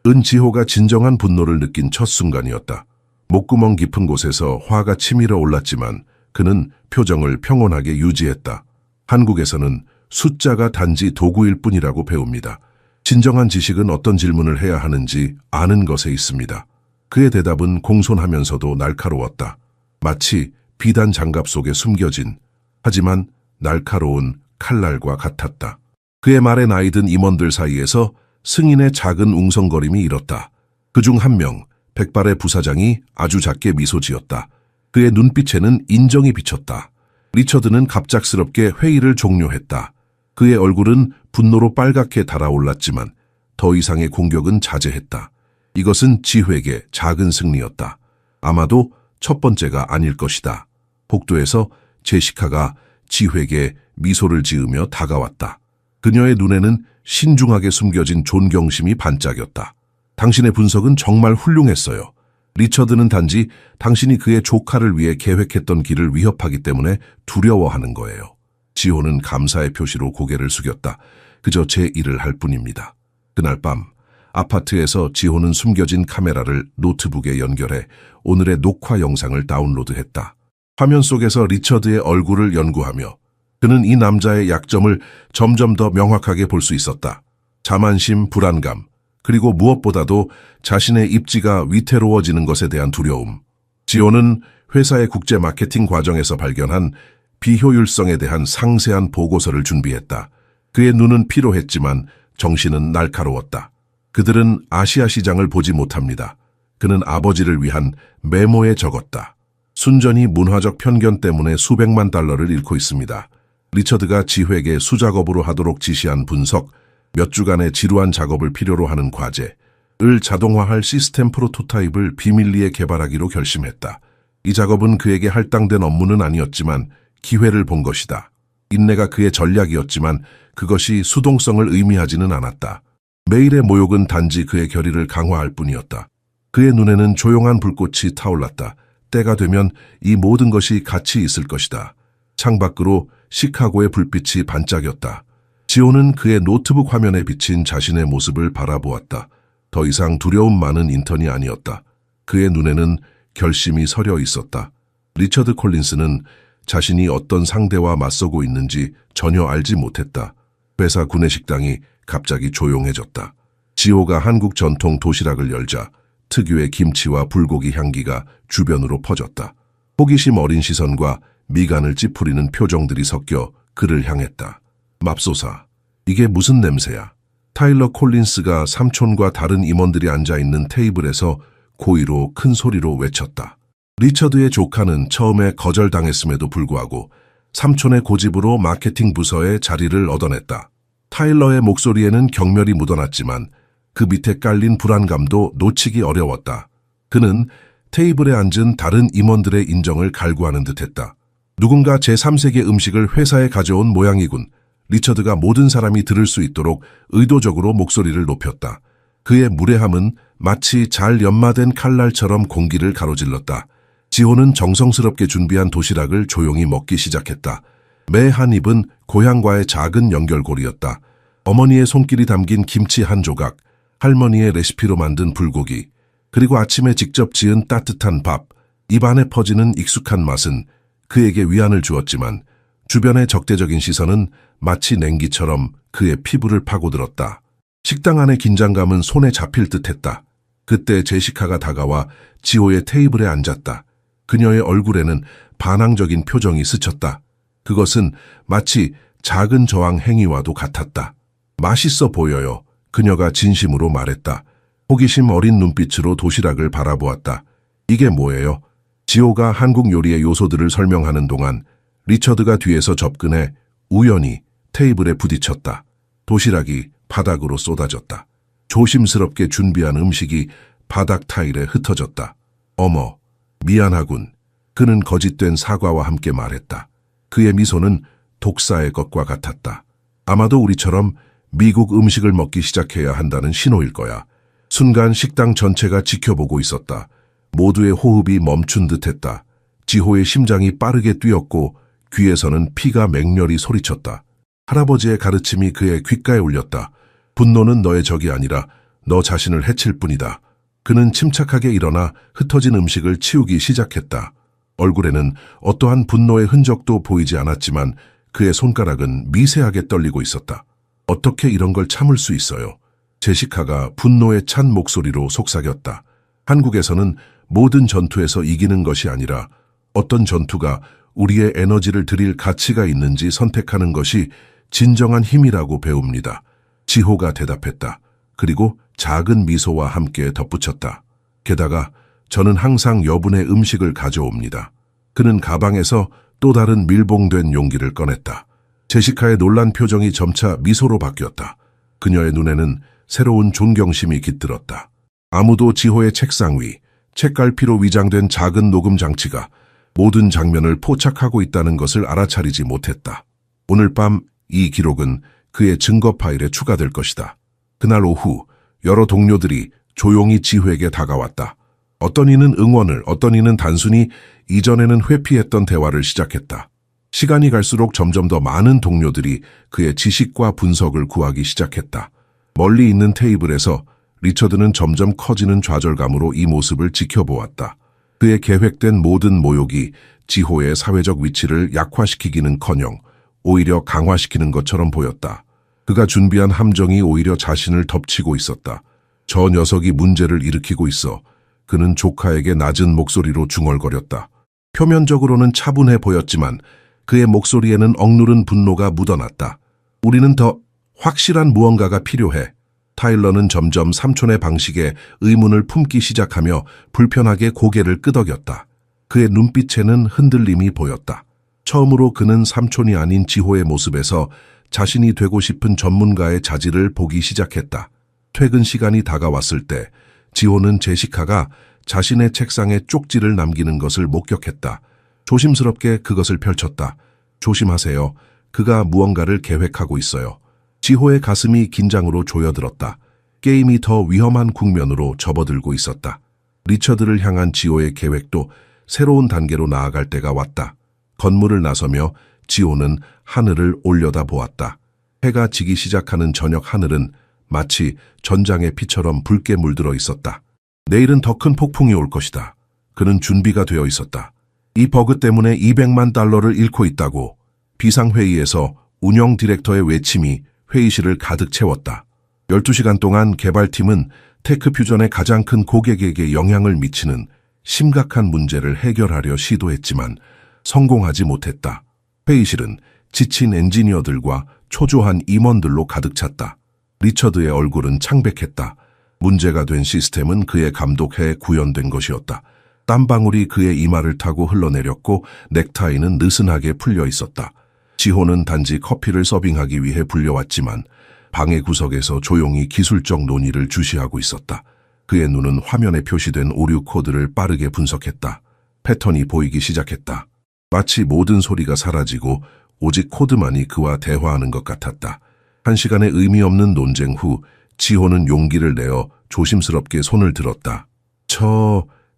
은지호가 진정한 분노를 느낀 첫 순간이었다. 목구멍 깊은 곳에서 화가 치밀어 올랐지만 그는 표정을 평온하게 유지했다. 한국에서는 숫자가 단지 도구일 뿐이라고 배웁니다. 진정한 지식은 어떤 질문을 해야 하는지 아는 것에 있습니다. 그의 대답은 공손하면서도 날카로웠다. 마치 비단 장갑 속에 숨겨진, 하지만 날카로운 칼날과 같았다. 그의 말에 나이 든 임원들 사이에서 승인의 작은 웅성거림이 일었다. 그중 한 명, 백발의 부사장이 아주 작게 미소 지었다. 그의 눈빛에는 인정이 비쳤다. 리처드는 갑작스럽게 회의를 종료했다. 그의 얼굴은 분노로 빨갛게 달아올랐지만 더 이상의 공격은 자제했다. 이것은 지회의 작은 승리였다. 아마도 첫 번째가 아닐 것이다. 복도에서 제시카가 지회에게 미소를 지으며 다가왔다. 그녀의 눈에는 신중하게 숨겨진 존경심이 반짝였다. 당신의 분석은 정말 훌륭했어요. 리처드는 단지 당신이 그의 조카를 위해 계획했던 길을 위협하기 때문에 두려워하는 거예요. 지호는 감사의 표시로 고개를 숙였다. 그저 제 일을 할 뿐입니다. 그날 밤 아파트에서 지호는 숨겨진 카메라를 노트북에 연결해 오늘의 녹화 영상을 다운로드했다. 화면 속에서 리처드의 얼굴을 연구하며 그는 이 남자의 약점을 점점 더 명확하게 볼 수 있었다. 자만심, 불안감, 그리고 무엇보다도 자신의 입지가 위태로워지는 것에 대한 두려움. 지호는 회사의 국제 마케팅 과정에서 발견한 비효율성에 대한 상세한 보고서를 준비했다. 그의 눈은 피로했지만 정신은 날카로웠다. 그들은 아시아 시장을 보지 못합니다. 그는 아버지를 위한 메모에 적었다. 순전히 문화적 편견 때문에 수백만 달러를 잃고 있습니다. 리처드가 지회에게 수작업으로 하도록 지시한 분석, 몇 주간의 지루한 작업을 필요로 하는 과제를 자동화할 시스템 프로토타입을 비밀리에 개발하기로 결심했다. 이 작업은 그에게 할당된 업무는 아니었지만 기회를 본 것이다. 인내가 그의 전략이었지만 그것이 수동성을 의미하지는 않았다. 매일의 모욕은 단지 그의 결의를 강화할 뿐이었다. 그의 눈에는 조용한 불꽃이 타올랐다. 때가 되면 이 모든 것이 같이 있을 것이다. 창밖으로 시카고의 불빛이 반짝였다. 지호는 그의 노트북 화면에 비친 자신의 모습을 바라보았다. 더 이상 두려움 많은 인턴이 아니었다. 그의 눈에는 결심이 서려 있었다. 리처드 콜린스는 자신이 어떤 상대와 맞서고 있는지 전혀 알지 못했다. 회사 구내식당이 갑자기 조용해졌다. 지호가 한국 전통 도시락을 열자 특유의 김치와 불고기 향기가 주변으로 퍼졌다. 호기심 어린 시선과 미간을 찌푸리는 표정들이 섞여 그를 향했다. 맙소사, 이게 무슨 냄새야? 타일러 콜린스가 삼촌과 다른 임원들이 앉아있는 테이블에서 고의로 큰 소리로 외쳤다. 리처드의 조카는 처음에 거절당했음에도 불구하고 삼촌의 고집으로 마케팅 부서에 자리를 얻어냈다. 타일러의 목소리에는 경멸이 묻어났지만 그 밑에 깔린 불안감도 놓치기 어려웠다. 그는 테이블에 앉은 다른 임원들의 인정을 갈구하는 듯했다. 누군가 제3세계 음식을 회사에 가져온 모양이군. 리처드가 모든 사람이 들을 수 있도록 의도적으로 목소리를 높였다. 그의 무례함은 마치 잘 연마된 칼날처럼 공기를 가로질렀다. 지호는 정성스럽게 준비한 도시락을 조용히 먹기 시작했다. 매 한 입은 고향과의 작은 연결고리였다. 어머니의 손길이 담긴 김치 한 조각, 할머니의 레시피로 만든 불고기, 그리고 아침에 직접 지은 따뜻한 밥, 입안에 퍼지는 익숙한 맛은 그에게 위안을 주었지만 주변의 적대적인 시선은 마치 냉기처럼 그의 피부를 파고들었다. 식당 안의 긴장감은 손에 잡힐 듯했다. 그때 제시카가 다가와 지호의 테이블에 앉았다. 그녀의 얼굴에는 반항적인 표정이 스쳤다. 그것은 마치 작은 저항 행위와도 같았다. 맛있어 보여요. 그녀가 진심으로 말했다. 호기심 어린 눈빛으로 도시락을 바라보았다. 이게 뭐예요? 지호가 한국 요리의 요소들을 설명하는 동안 리처드가 뒤에서 접근해 우연히 테이블에 부딪혔다. 도시락이 바닥으로 쏟아졌다. 조심스럽게 준비한 음식이 바닥 타일에 흩어졌다. 어머, 미안하군. 그는 거짓된 사과와 함께 말했다. 그의 미소는 독사의 것과 같았다. 아마도 우리처럼 미국 음식을 먹기 시작해야 한다는 신호일 거야. 순간 식당 전체가 지켜보고 있었다. 모두의 호흡이 멈춘 듯했다. 지호의 심장이 빠르게 뛰었고 귀에서는 피가 맹렬히 소리쳤다. 할아버지의 가르침이 그의 귓가에 울렸다. 분노는 너의 적이 아니라 너 자신을 해칠 뿐이다. 그는 침착하게 일어나 흩어진 음식을 치우기 시작했다. 얼굴에는 어떠한 분노의 흔적도 보이지 않았지만 그의 손가락은 미세하게 떨리고 있었다. 어떻게 이런 걸 참을 수 있어요? 제시카가 분노에 찬 목소리로 속삭였다. 한국에서는 모든 전투에서 이기는 것이 아니라 어떤 전투가 우리의 에너지를 들일 가치가 있는지 선택하는 것이 진정한 힘이라고 배웁니다. 지호가 대답했다. 그리고 작은 미소와 함께 덧붙였다. 게다가 저는 항상 여분의 음식을 가져옵니다. 그는 가방에서 또 다른 밀봉된 용기를 꺼냈다. 제시카의 놀란 표정이 점차 미소로 바뀌었다. 그녀의 눈에는 새로운 존경심이 깃들었다. 아무도 지호의 책상 위, 책갈피로 위장된 작은 녹음 장치가 모든 장면을 포착하고 있다는 것을 알아차리지 못했다. 오늘 밤 이 기록은 그의 증거 파일에 추가될 것이다. 그날 오후 여러 동료들이 조용히 지호에게 다가왔다. 어떤 이는 응원을, 어떤 이는 단순히 이전에는 회피했던 대화를 시작했다. 시간이 갈수록 점점 더 많은 동료들이 그의 지식과 분석을 구하기 시작했다. 멀리 있는 테이블에서 리처드는 점점 커지는 좌절감으로 이 모습을 지켜보았다. 그의 계획된 모든 모욕이 지호의 사회적 위치를 약화시키기는커녕 오히려 강화시키는 것처럼 보였다. 그가 준비한 함정이 오히려 자신을 덮치고 있었다. 저 녀석이 문제를 일으키고 있어. 그는 조카에게 낮은 목소리로 중얼거렸다. 표면적으로는 차분해 보였지만 그의 목소리에는 억누른 분노가 묻어났다. 우리는 더 확실한 무언가가 필요해. 타일러는 점점 삼촌의 방식에 의문을 품기 시작하며 불편하게 고개를 끄덕였다. 그의 눈빛에는 흔들림이 보였다. 처음으로 그는 삼촌이 아닌 지호의 모습에서 자신이 되고 싶은 전문가의 자질을 보기 시작했다. 퇴근 시간이 다가왔을 때 지호는 제시카가 자신의 책상에 쪽지를 남기는 것을 목격했다. 조심스럽게 그것을 펼쳤다. 조심하세요. 그가 무언가를 계획하고 있어요. 지호의 가슴이 긴장으로 조여들었다. 게임이 더 위험한 국면으로 접어들고 있었다. 리처드를 향한 지호의 계획도 새로운 단계로 나아갈 때가 왔다. 건물을 나서며 지호는 하늘을 올려다 보았다. 해가 지기 시작하는 저녁 하늘은 마치 전장의 피처럼 붉게 물들어 있었다. 내일은 더 큰 폭풍이 올 것이다. 그는 준비가 되어 있었다. 이 버그 때문에 $200만 잃고 있다고 비상회의에서 운영 디렉터의 외침이 회의실을 가득 채웠다. 12시간 동안 개발팀은 테크퓨전의 가장 큰 고객에게 영향을 미치는 심각한 문제를 해결하려 시도했지만 성공하지 못했다. 회의실은 지친 엔지니어들과 초조한 임원들로 가득 찼다. 리처드의 얼굴은 창백했다. 문제가 된 시스템은 그의 감독해에 구현된 것이었다. 땀방울이 그의 이마를 타고 흘러내렸고 넥타이는 느슨하게 풀려 있었다. 지호는 단지 커피를 서빙하기 위해 불려왔지만 방의 구석에서 조용히 기술적 논의를 주시하고 있었다. 그의 눈은 화면에 표시된 오류 코드를 빠르게 분석했다. 패턴이 보이기 시작했다. 마치 모든 소리가 사라지고 오직 코드만이 그와 대화하는 것 같았다. 1시간의 의미 없는 논쟁 후 지호는 용기를 내어 조심스럽게 손을 들었다.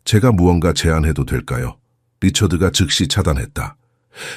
제가 무언가 제안해도 될까요? 리처드가 즉시 차단했다.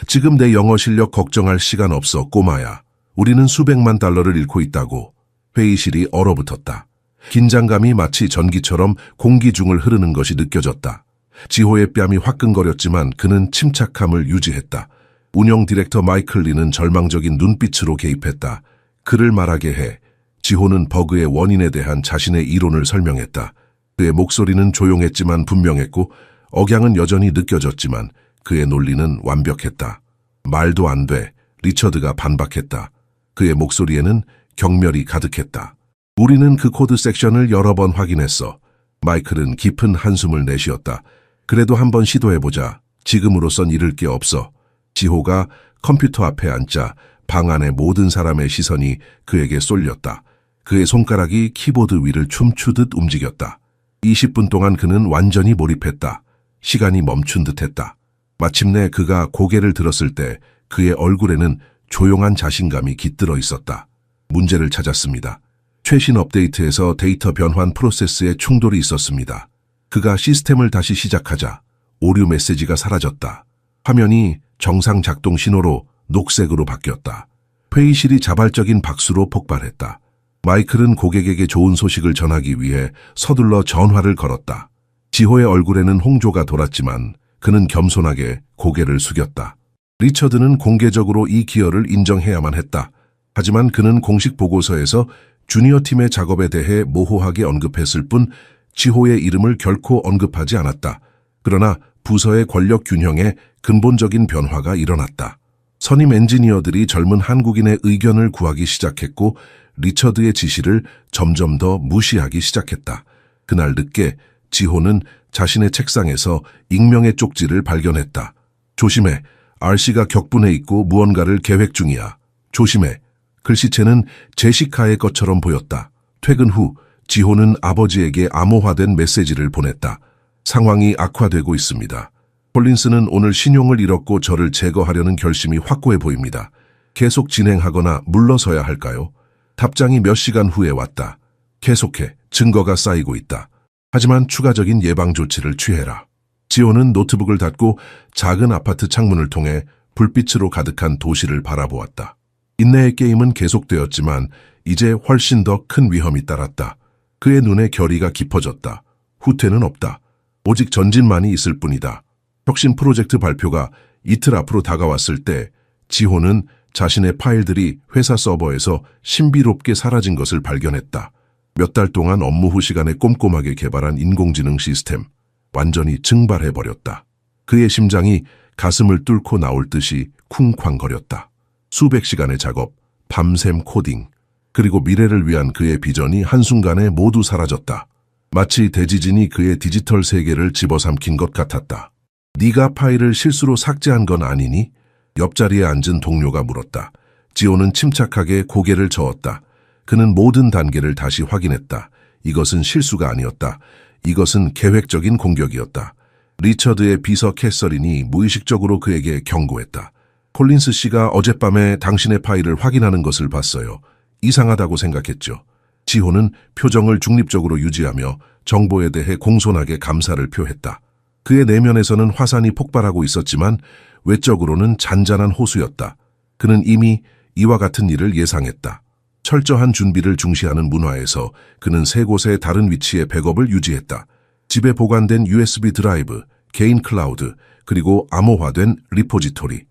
지금 내 영어 실력 걱정할 시간 없어, 꼬마야. 우리는 수백만 달러를 잃고 있다고. 회의실이 얼어붙었다. 긴장감이 마치 전기처럼 공기 중을 흐르는 것이 느껴졌다. 지호의 뺨이 화끈거렸지만 그는 침착함을 유지했다. 운영 디렉터 마이클 리는 절망적인 눈빛으로 개입했다. 그를 말하게 해. 지호는 버그의 원인에 대한 자신의 이론을 설명했다. 그의 목소리는 조용했지만 분명했고 억양은 여전히 느껴졌지만 그의 논리는 완벽했다. 말도 안 돼. 리처드가 반박했다. 그의 목소리에는 경멸이 가득했다. 우리는 그 코드 섹션을 여러 번 확인했어. 마이클은 깊은 한숨을 내쉬었다. 그래도 한번 시도해보자. 지금으로선 잃을 게 없어. 지호가 컴퓨터 앞에 앉자 방 안의 모든 사람의 시선이 그에게 쏠렸다. 그의 손가락이 키보드 위를 춤추듯 움직였다. 20분 동안 그는 완전히 몰입했다. 시간이 멈춘 듯했다. 마침내 그가 고개를 들었을 때 그의 얼굴에는 조용한 자신감이 깃들어 있었다. 문제를 찾았습니다. 최신 업데이트에서 데이터 변환 프로세스에 충돌이 있었습니다. 그가 시스템을 다시 시작하자 오류 메시지가 사라졌다. 화면이 정상 작동 신호로 녹색으로 바뀌었다. 회의실이 자발적인 박수로 폭발했다. 마이클은 고객에게 좋은 소식을 전하기 위해 서둘러 전화를 걸었다. 지호의 얼굴에는 홍조가 돌았지만 그는 겸손하게 고개를 숙였다. 리처드는 공개적으로 이 기여를 인정해야만 했다. 하지만 그는 공식 보고서에서 주니어 팀의 작업에 대해 모호하게 언급했을 뿐 지호의 이름을 결코 언급하지 않았다. 그러나 부서의 권력 균형에 근본적인 변화가 일어났다. 선임 엔지니어들이 젊은 한국인의 의견을 구하기 시작했고 리처드의 지시를 점점 더 무시하기 시작했다. 그날 늦게 지호는 자신의 책상에서 익명의 쪽지를 발견했다. 조심해. RC가 격분해 있고 무언가를 계획 중이야. 조심해. 글씨체는 제시카의 것처럼 보였다. 퇴근 후 지호는 아버지에게 암호화된 메시지를 보냈다. 상황이 악화되고 있습니다. 콜린스는 오늘 신용을 잃었고 저를 제거하려는 결심이 확고해 보입니다. 계속 진행하거나 물러서야 할까요? 답장이 몇 시간 후에 왔다. 계속해. 증거가 쌓이고 있다. 하지만 추가적인 예방 조치를 취해라. 지호는 노트북을 닫고 작은 아파트 창문을 통해 불빛으로 가득한 도시를 바라보았다. 인내의 게임은 계속되었지만 이제 훨씬 더 큰 위험이 따랐다. 그의 눈에 결의가 깊어졌다. 후퇴는 없다. 오직 전진만이 있을 뿐이다. 혁신 프로젝트 발표가 이틀 앞으로 다가왔을 때 지호는 자신의 파일들이 회사 서버에서 신비롭게 사라진 것을 발견했다. 몇 달 동안 업무 후 시간에 꼼꼼하게 개발한 인공지능 시스템, 완전히 증발해버렸다. 그의 심장이 가슴을 뚫고 나올 듯이 쿵쾅거렸다. 수백 시간의 작업, 밤샘 코딩, 그리고 미래를 위한 그의 비전이 한순간에 모두 사라졌다. 마치 대지진이 그의 디지털 세계를 집어삼킨 것 같았다. 네가 파일을 실수로 삭제한 건 아니니? 옆자리에 앉은 동료가 물었다. 지호는 침착하게 고개를 저었다. 그는 모든 단계를 다시 확인했다. 이것은 실수가 아니었다. 이것은 계획적인 공격이었다. 리처드의 비서 캐서린이 무의식적으로 그에게 경고했다. 콜린스 씨가 어젯밤에 당신의 파일을 확인하는 것을 봤어요. 이상하다고 생각했죠. 지호는 표정을 중립적으로 유지하며 정보에 대해 공손하게 감사를 표했다. 그의 내면에서는 화산이 폭발하고 있었지만 외적으로는 잔잔한 호수였다. 그는 이미 이와 같은 일을 예상했다. 철저한 준비를 중시하는 문화에서 그는 세 곳의 다른 위치의 백업을 유지했다. 집에 보관된 USB 드라이브, 개인 클라우드, 그리고 암호화된 리포지토리.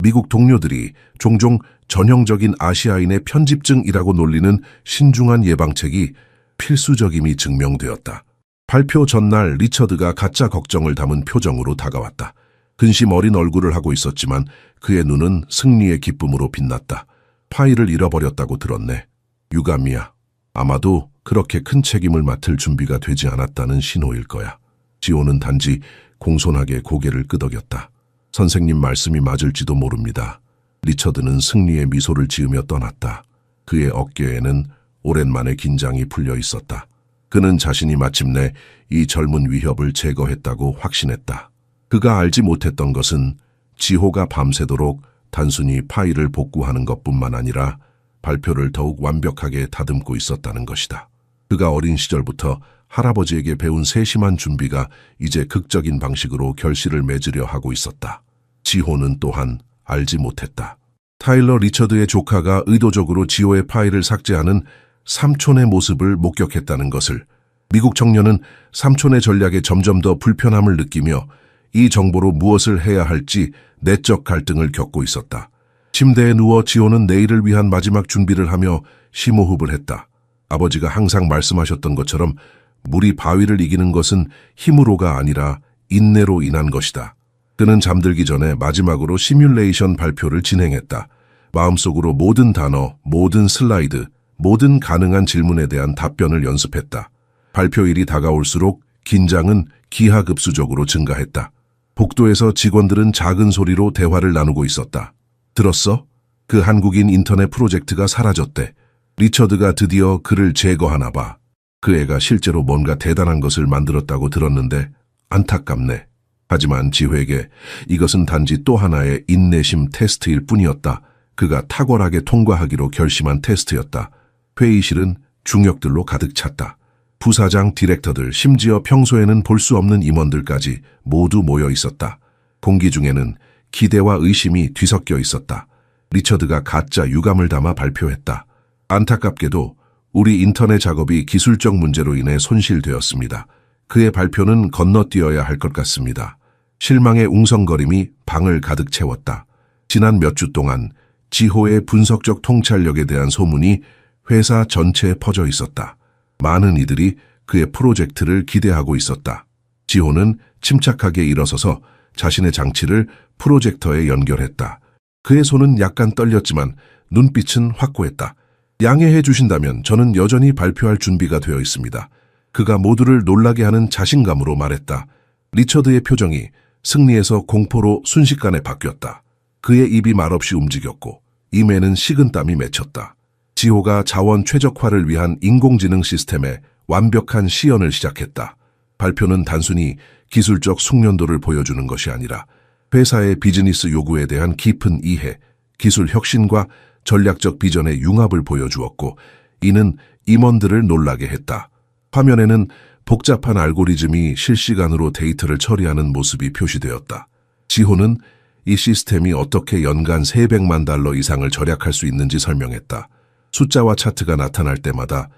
미국 동료들이 종종 전형적인 아시아인의 편집증이라고 놀리는 신중한 예방책이 필수적임이 증명되었다. 발표 전날 리처드가 가짜 걱정을 담은 표정으로 다가왔다. 근심 어린 얼굴을 하고 있었지만 그의 눈은 승리의 기쁨으로 빛났다. 파일을 잃어버렸다고 들었네. 유감이야. 아마도 그렇게 큰 책임을 맡을 준비가 되지 않았다는 신호일 거야. 지호는 단지 공손하게 고개를 끄덕였다. 선생님 말씀이 맞을지도 모릅니다. 리처드는 승리의 미소를 지으며 떠났다. 그의 어깨에는 오랜만에 긴장이 풀려 있었다. 그는 자신이 마침내 이 젊은 위협을 제거했다고 확신했다. 그가 알지 못했던 것은 지호가 밤새도록 단순히 파일을 복구하는 것뿐만 아니라 발표를 더욱 완벽하게 다듬고 있었다는 것이다. 그가 어린 시절부터 할아버지에게 배운 세심한 준비가 이제 극적인 방식으로 결실을 맺으려 하고 있었다. 지호는 또한 알지 못했다. 타일러 리처드의 조카가 의도적으로 지호의 파일을 삭제하는 삼촌의 모습을 목격했다는 것을. 미국 청년은 삼촌의 전략에 점점 더 불편함을 느끼며 이 정보로 무엇을 해야 할지 내적 갈등을 겪고 있었다. 침대에 누워 지호는 내일을 위한 마지막 준비를 하며 심호흡을 했다. 아버지가 항상 말씀하셨던 것처럼 물이 바위를 이기는 것은 힘으로가 아니라 인내로 인한 것이다. 그는 잠들기 전에 마지막으로 시뮬레이션 발표를 진행했다. 마음속으로 모든 단어, 모든 슬라이드, 모든 가능한 질문에 대한 답변을 연습했다. 발표일이 다가올수록 긴장은 기하급수적으로 증가했다. 복도에서 직원들은 작은 소리로 대화를 나누고 있었다. 들었어? 그 한국인 인터넷 프로젝트가 사라졌대. 리처드가 드디어 그를 제거하나 봐. 그 애가 실제로 뭔가 대단한 것을 만들었다고 들었는데 안타깝네. 하지만 지호에게 이것은 단지 또 하나의 인내심 테스트일 뿐이었다. 그가 탁월하게 통과하기로 결심한 테스트였다. 회의실은 중역들로 가득 찼다. 부사장, 디렉터들, 심지어 평소에는 볼 수 없는 임원들까지 모두 모여 있었다. 공기 중에는 기대와 의심이 뒤섞여 있었다. 리처드가 가짜 유감을 담아 발표했다. 안타깝게도 우리 인터넷 작업이 기술적 문제로 인해 손실되었습니다. 그의 발표는 건너뛰어야 할 것 같습니다. 실망의 웅성거림이 방을 가득 채웠다. 지난 몇 주 동안 지호의 분석적 통찰력에 대한 소문이 회사 전체에 퍼져 있었다. 많은 이들이 그의 프로젝트를 기대하고 있었다. 지호는 침착하게 일어서서 자신의 장치를 프로젝터에 연결했다. 그의 손은 약간 떨렸지만 눈빛은 확고했다. 양해해 주신다면 저는 여전히 발표할 준비가 되어 있습니다. 그가 모두를 놀라게 하는 자신감으로 말했다. 리처드의 표정이 승리에서 공포로 순식간에 바뀌었다. 그의 입이 말없이 움직였고 입에는 식은땀이 맺혔다. 지호가 자원 최적화를 위한 인공지능 시스템의 완벽한 시연을 시작했다. 발표는 단순히 기술적 숙련도를 보여주는 것이 아니라 회사의 비즈니스 요구에 대한 깊은 이해, 기술 혁신과 전략적 비전의 융합을 보여주었고 이는 임원들을 놀라게 했다. 화면에는 복잡한 알고리즘이 실시간으로 데이터를 처리하는 모습이 표시되었다. 지호는 이 시스템이 어떻게 연간 300만 달러 이상을 절약할 수 있는지 설명했다. 숫자와 차트가 나타날 때마다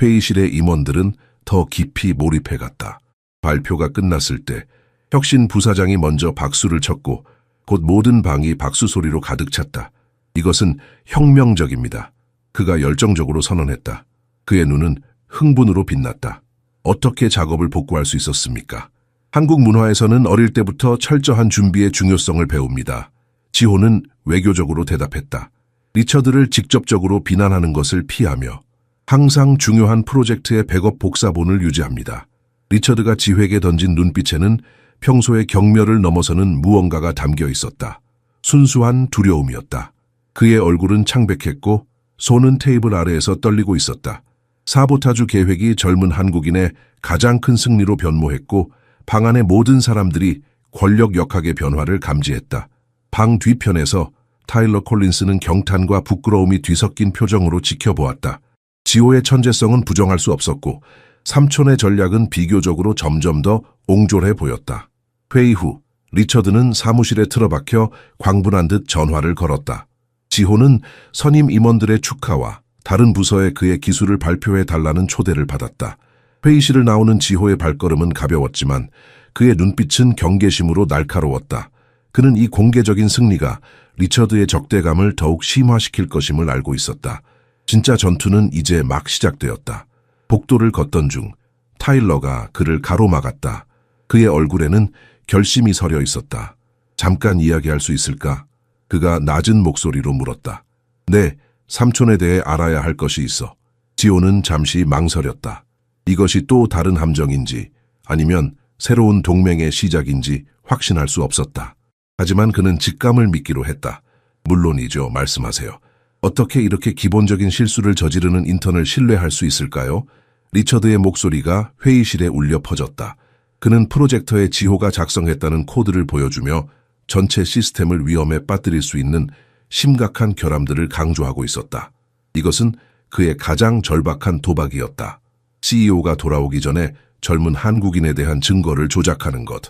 회의실의 임원들은 더 깊이 몰입해갔다. 발표가 끝났을 때 혁신 부사장이 먼저 박수를 쳤고 곧 모든 방이 박수 소리로 가득 찼다. 이것은 혁명적입니다. 그가 열정적으로 선언했다. 그의 눈은 흥분으로 빛났다. 어떻게 작업을 복구할 수 있었습니까? 한국 문화에서는 어릴 때부터 철저한 준비의 중요성을 배웁니다. 지호는 외교적으로 대답했다. 리처드를 직접적으로 비난하는 것을 피하며 항상 중요한 프로젝트의 백업 복사본을 유지합니다. 리처드가 지회에게 던진 눈빛에는 평소의 경멸을 넘어서는 무언가가 담겨 있었다. 순수한 두려움이었다. 그의 얼굴은 창백했고 손은 테이블 아래에서 떨리고 있었다. 사보타주 계획이 젊은 한국인의 가장 큰 승리로 변모했고 방 안의 모든 사람들이 권력 역학의 변화를 감지했다. 방 뒤편에서 타일러 콜린스는 경탄과 부끄러움이 뒤섞인 표정으로 지켜보았다. 지호의 천재성은 부정할 수 없었고 삼촌의 전략은 비교적으로 점점 더 옹졸해 보였다. 회의 후 리처드는 사무실에 틀어박혀 광분한 듯 전화를 걸었다. 지호는 선임 임원들의 축하와 다른 부서에 그의 기술을 발표해달라는 초대를 받았다. 회의실을 나오는 지호의 발걸음은 가벼웠지만 그의 눈빛은 경계심으로 날카로웠다. 그는 이 공개적인 승리가 리처드의 적대감을 더욱 심화시킬 것임을 알고 있었다. 진짜 전투는 이제 막 시작되었다. 복도를 걷던 중 타일러가 그를 가로막았다. 그의 얼굴에는 결심이 서려 있었다. 잠깐 이야기할 수 있을까? 그가 낮은 목소리로 물었다. 네, 삼촌에 대해 알아야 할 것이 있어. 지호는 잠시 망설였다. 이것이 또 다른 함정인지 아니면 새로운 동맹의 시작인지 확신할 수 없었다. 하지만 그는 직감을 믿기로 했다. 물론이죠, 말씀하세요. 어떻게 이렇게 기본적인 실수를 저지르는 인턴을 신뢰할 수 있을까요? 리처드의 목소리가 회의실에 울려 퍼졌다. 그는 프로젝터에 지호가 작성했다는 코드를 보여주며 전체 시스템을 위험에 빠뜨릴 수 있는 심각한 결함들을 강조하고 있었다. 이것은 그의 가장 절박한 도박이었다. CEO가 돌아오기 전에 젊은 한국인에 대한 증거를 조작하는 것.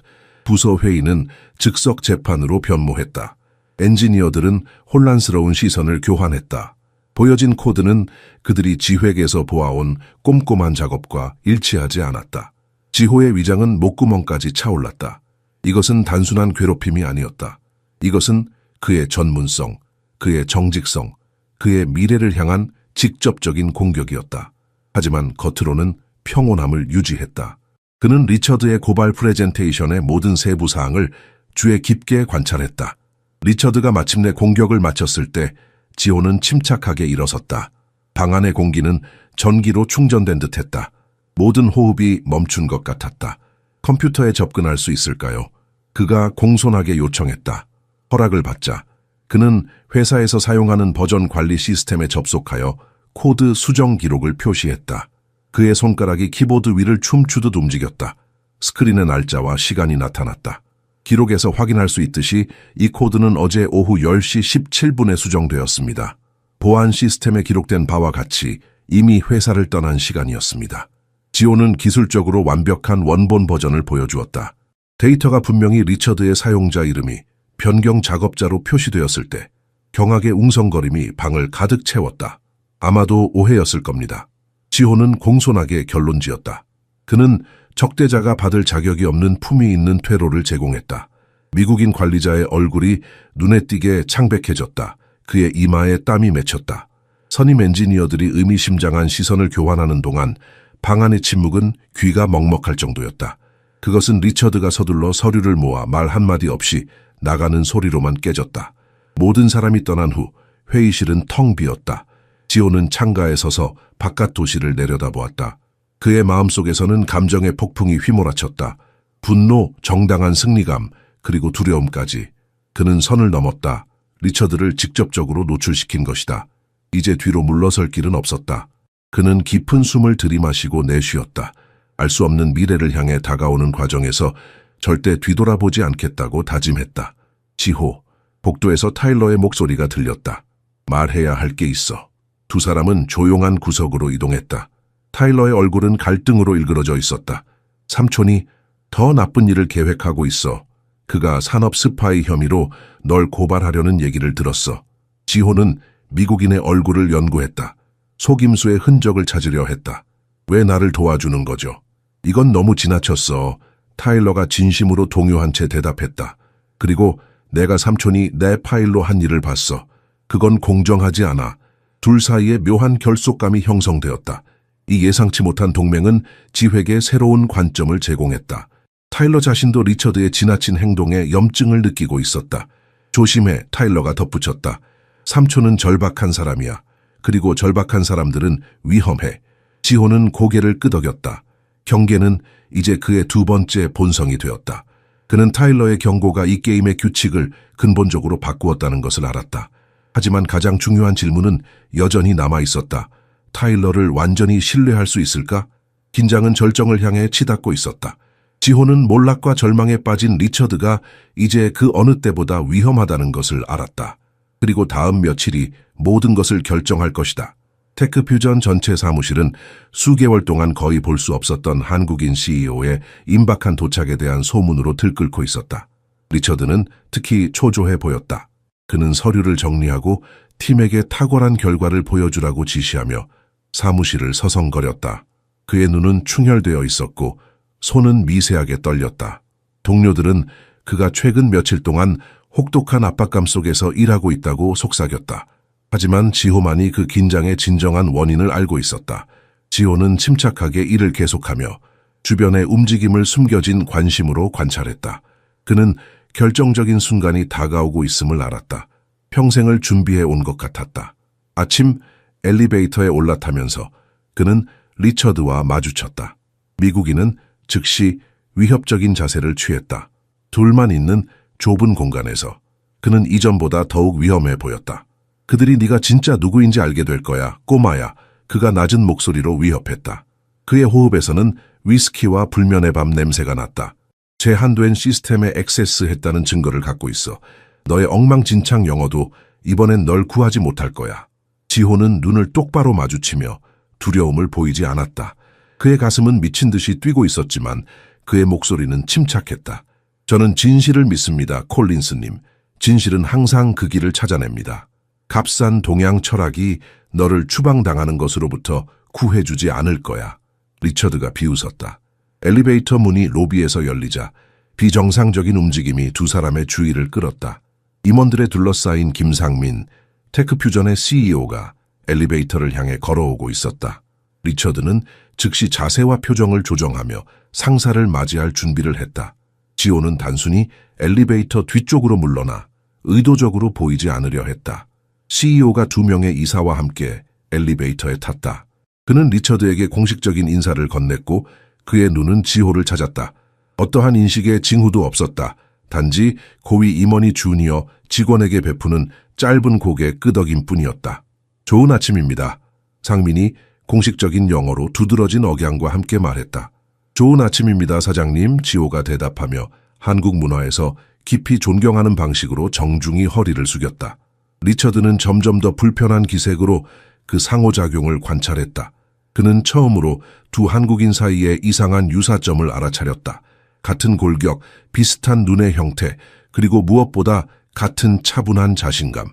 부서 회의는 즉석 재판으로 변모했다. 엔지니어들은 혼란스러운 시선을 교환했다. 보여진 코드는 그들이 지회에서 보아온 꼼꼼한 작업과 일치하지 않았다. 지호의 위장은 목구멍까지 차올랐다. 이것은 단순한 괴롭힘이 아니었다. 이것은 그의 전문성, 그의 정직성, 그의 미래를 향한 직접적인 공격이었다. 하지만 겉으로는 평온함을 유지했다. 그는 리처드의 고발 프레젠테이션의 모든 세부 사항을 주의 깊게 관찰했다. 리처드가 마침내 공격을 마쳤을 때 지호는 침착하게 일어섰다. 방 안의 공기는 전기로 충전된 듯했다. 모든 호흡이 멈춘 것 같았다. 컴퓨터에 접근할 수 있을까요? 그가 공손하게 요청했다. 허락을 받자 그는 회사에서 사용하는 버전 관리 시스템에 접속하여 코드 수정 기록을 표시했다. 그의 손가락이 키보드 위를 춤추듯 움직였다. 스크린에 날짜와 시간이 나타났다. 기록에서 확인할 수 있듯이 이 코드는 어제 오후 10시 17분에 수정되었습니다. 보안 시스템에 기록된 바와 같이 이미 회사를 떠난 시간이었습니다. 지호는 기술적으로 완벽한 원본 버전을 보여주었다. 데이터가 분명히 리처드의 사용자 이름이 변경 작업자로 표시되었을 때 경악의 웅성거림이 방을 가득 채웠다. 아마도 오해였을 겁니다. 지호는 공손하게 결론지었다. 그는 적대자가 받을 자격이 없는 품위 있는 퇴로를 제공했다. 미국인 관리자의 얼굴이 눈에 띄게 창백해졌다. 그의 이마에 땀이 맺혔다. 선임 엔지니어들이 의미심장한 시선을 교환하는 동안 방 안의 침묵은 귀가 먹먹할 정도였다. 그것은 리처드가 서둘러 서류를 모아 말 한마디 없이 나가는 소리로만 깨졌다. 모든 사람이 떠난 후 회의실은 텅 비었다. 지호는 창가에 서서 바깥 도시를 내려다보았다. 그의 마음속에서는 감정의 폭풍이 휘몰아쳤다. 분노, 정당한 승리감, 그리고 두려움까지. 그는 선을 넘었다. 리처드를 직접적으로 노출시킨 것이다. 이제 뒤로 물러설 길은 없었다. 그는 깊은 숨을 들이마시고 내쉬었다. 알 수 없는 미래를 향해 다가오는 과정에서 절대 뒤돌아보지 않겠다고 다짐했다. 지호, 복도에서 타일러의 목소리가 들렸다. 말해야 할 게 있어. 두 사람은 조용한 구석으로 이동했다. 타일러의 얼굴은 갈등으로 일그러져 있었다. 삼촌이 더 나쁜 일을 계획하고 있어. 그가 산업 스파이 혐의로 널 고발하려는 얘기를 들었어. 지호는 미국인의 얼굴을 연구했다. 속임수의 흔적을 찾으려 했다. 왜 나를 도와주는 거죠? 이건 너무 지나쳤어. 타일러가 진심으로 동요한 채 대답했다. 그리고 내가 삼촌이 내 파일로 한 일을 봤어. 그건 공정하지 않아. 둘 사이에 묘한 결속감이 형성되었다. 이 예상치 못한 동맹은 지회에게 새로운 관점을 제공했다. 타일러 자신도 리처드의 지나친 행동에 염증을 느끼고 있었다. 조심해, 타일러가 덧붙였다. 삼촌은 절박한 사람이야. 그리고 절박한 사람들은 위험해. 지호는 고개를 끄덕였다. 경계는 이제 그의 두 번째 본성이 되었다. 그는 타일러의 경고가 이 게임의 규칙을 근본적으로 바꾸었다는 것을 알았다. 하지만 가장 중요한 질문은 여전히 남아 있었다. 타일러를 완전히 신뢰할 수 있을까? 긴장은 절정을 향해 치닫고 있었다. 지호는 몰락과 절망에 빠진 리처드가 이제 그 어느 때보다 위험하다는 것을 알았다. 그리고 다음 며칠이 모든 것을 결정할 것이다. 테크퓨전 전체 사무실은 수개월 동안 거의 볼 수 없었던 한국인 CEO의 임박한 도착에 대한 소문으로 들끓고 있었다. 리처드는 특히 초조해 보였다. 그는 서류를 정리하고 팀에게 탁월한 결과를 보여주라고 지시하며 사무실을 서성거렸다. 그의 눈은 충혈되어 있었고 손은 미세하게 떨렸다. 동료들은 그가 최근 며칠 동안 혹독한 압박감 속에서 일하고 있다고 속삭였다. 하지만 지호만이 그 긴장의 진정한 원인을 알고 있었다. 지호는 침착하게 일을 계속하며 주변의 움직임을 숨겨진 관심으로 관찰했다. 그는 결정적인 순간이 다가오고 있음을 알았다. 평생을 준비해 온 것 같았다. 아침 엘리베이터에 올라타면서 그는 리처드와 마주쳤다. 미국인은 즉시 위협적인 자세를 취했다. 둘만 있는 좁은 공간에서 그는 이전보다 더욱 위험해 보였다. 그들이 네가 진짜 누구인지 알게 될 거야, 꼬마야. 그가 낮은 목소리로 위협했다. 그의 호흡에서는 위스키와 불면의 밤 냄새가 났다. 제한된 시스템에 액세스했다는 증거를 갖고 있어. 너의 엉망진창 영어도 이번엔 널 구하지 못할 거야. 지호는 눈을 똑바로 마주치며 두려움을 보이지 않았다. 그의 가슴은 미친 듯이 뛰고 있었지만 그의 목소리는 침착했다. 저는 진실을 믿습니다, 콜린스님. 진실은 항상 그 길을 찾아냅니다. 값싼 동양 철학이 너를 추방당하는 것으로부터 구해주지 않을 거야. 리처드가 비웃었다. 엘리베이터 문이 로비에서 열리자 비정상적인 움직임이 두 사람의 주의를 끌었다. 임원들에 둘러싸인 김상민, 테크퓨전의 CEO가 엘리베이터를 향해 걸어오고 있었다. 리처드는 즉시 자세와 표정을 조정하며 상사를 맞이할 준비를 했다. 지호는 단순히 엘리베이터 뒤쪽으로 물러나 의도적으로 보이지 않으려 했다. CEO가 두 명의 이사와 함께 엘리베이터에 탔다. 그는 리처드에게 공식적인 인사를 건넸고 그의 눈은 지호를 찾았다. 어떠한 인식의 징후도 없었다. 단지 고위 임원이 주니어 직원에게 베푸는 짧은 고개 끄덕임 뿐이었다. 좋은 아침입니다. 상민이 공식적인 영어로 두드러진 억양과 함께 말했다. 좋은 아침입니다, 사장님. 지호가 대답하며 한국 문화에서 깊이 존경하는 방식으로 정중히 허리를 숙였다. 리처드는 점점 더 불편한 기색으로 그 상호작용을 관찰했다. 그는 처음으로 두 한국인 사이의 이상한 유사점을 알아차렸다. 같은 골격, 비슷한 눈의 형태, 그리고 무엇보다 같은 차분한 자신감.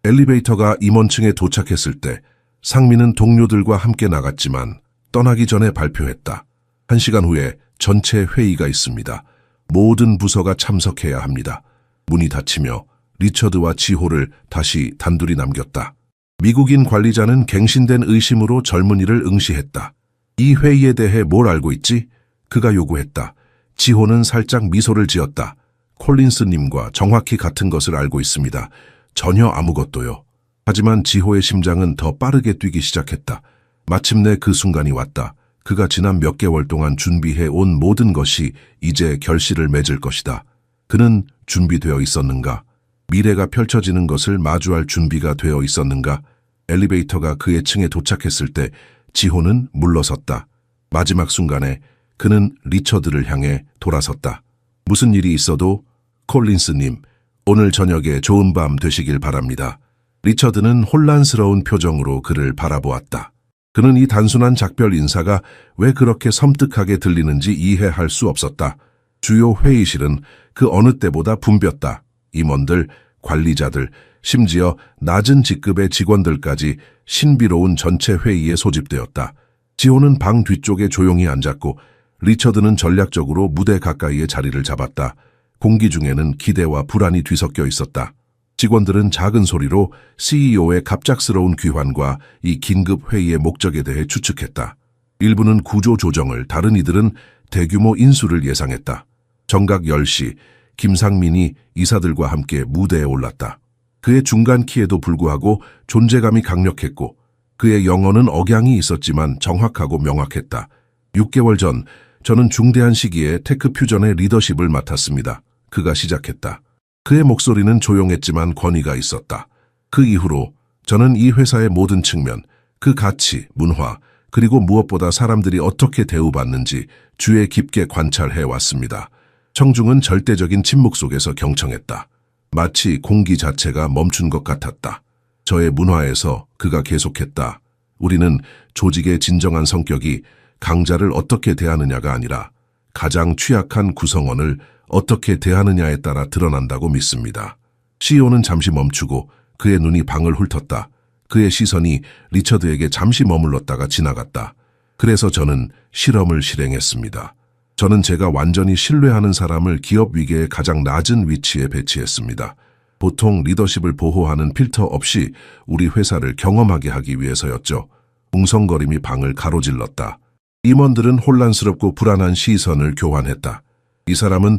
엘리베이터가 임원층에 도착했을 때 상민은 동료들과 함께 나갔지만 떠나기 전에 발표했다. 1시간 후에 전체 회의가 있습니다. 모든 부서가 참석해야 합니다. 문이 닫히며 리처드와 지호를 다시 단둘이 남겼다. 미국인 관리자는 갱신된 의심으로 젊은이를 응시했다. 이 회의에 대해 뭘 알고 있지? 그가 요구했다. 지호는 살짝 미소를 지었다. 콜린스님과 정확히 같은 것을 알고 있습니다. 전혀 아무것도요. 하지만 지호의 심장은 더 빠르게 뛰기 시작했다. 마침내 그 순간이 왔다. 그가 지난 몇 개월 동안 준비해 온 모든 것이 이제 결실을 맺을 것이다. 그는 준비되어 있었는가? 미래가 펼쳐지는 것을 마주할 준비가 되어 있었는가? 엘리베이터가 그의 층에 도착했을 때 지호는 물러섰다. 마지막 순간에 그는 리처드를 향해 돌아섰다. 무슨 일이 있어도 콜린스님, 오늘 저녁에 좋은 밤 되시길 바랍니다. 리처드는 혼란스러운 표정으로 그를 바라보았다. 그는 이 단순한 작별 인사가 왜 그렇게 섬뜩하게 들리는지 이해할 수 없었다. 주요 회의실은 그 어느 때보다 붐볐다. 임원들, 관리자들, 심지어 낮은 직급의 직원들까지 신비로운 전체 회의에 소집되었다. 지호는 방 뒤쪽에 조용히 앉았고 리처드는 전략적으로 무대 가까이에 자리를 잡았다. 공기 중에는 기대와 불안이 뒤섞여 있었다. 직원들은 작은 소리로 CEO의 갑작스러운 귀환과 이 긴급 회의의 목적에 대해 추측했다. 일부는 구조 조정을, 다른 이들은 대규모 인수를 예상했다. 정각 10시, 김상민이 이사들과 함께 무대에 올랐다. 그의 중간 키에도 불구하고 존재감이 강력했고 그의 영어는 억양이 있었지만 정확하고 명확했다. 6개월 전 저는 중대한 시기에 테크퓨전의 리더십을 맡았습니다. 그가 시작했다. 그의 목소리는 조용했지만 권위가 있었다. 그 이후로 저는 이 회사의 모든 측면, 그 가치, 문화, 그리고 무엇보다 사람들이 어떻게 대우받는지 주의 깊게 관찰해 왔습니다. 청중은 절대적인 침묵 속에서 경청했다. 마치 공기 자체가 멈춘 것 같았다. 저의 문화에서 그가 계속했다. 우리는 조직의 진정한 성격이 강자를 어떻게 대하느냐가 아니라 가장 취약한 구성원을 어떻게 대하느냐에 따라 드러난다고 믿습니다. CEO는 잠시 멈추고 그의 눈이 방을 훑었다. 그의 시선이 리처드에게 잠시 머물렀다가 지나갔다. 그래서 저는 실험을 실행했습니다. 저는 제가 완전히 신뢰하는 사람을 기업 위계의 가장 낮은 위치에 배치했습니다. 보통 리더십을 보호하는 필터 없이 우리 회사를 경험하게 하기 위해서였죠. 웅성거림이 방을 가로질렀다. 임원들은 혼란스럽고 불안한 시선을 교환했다. 이 사람은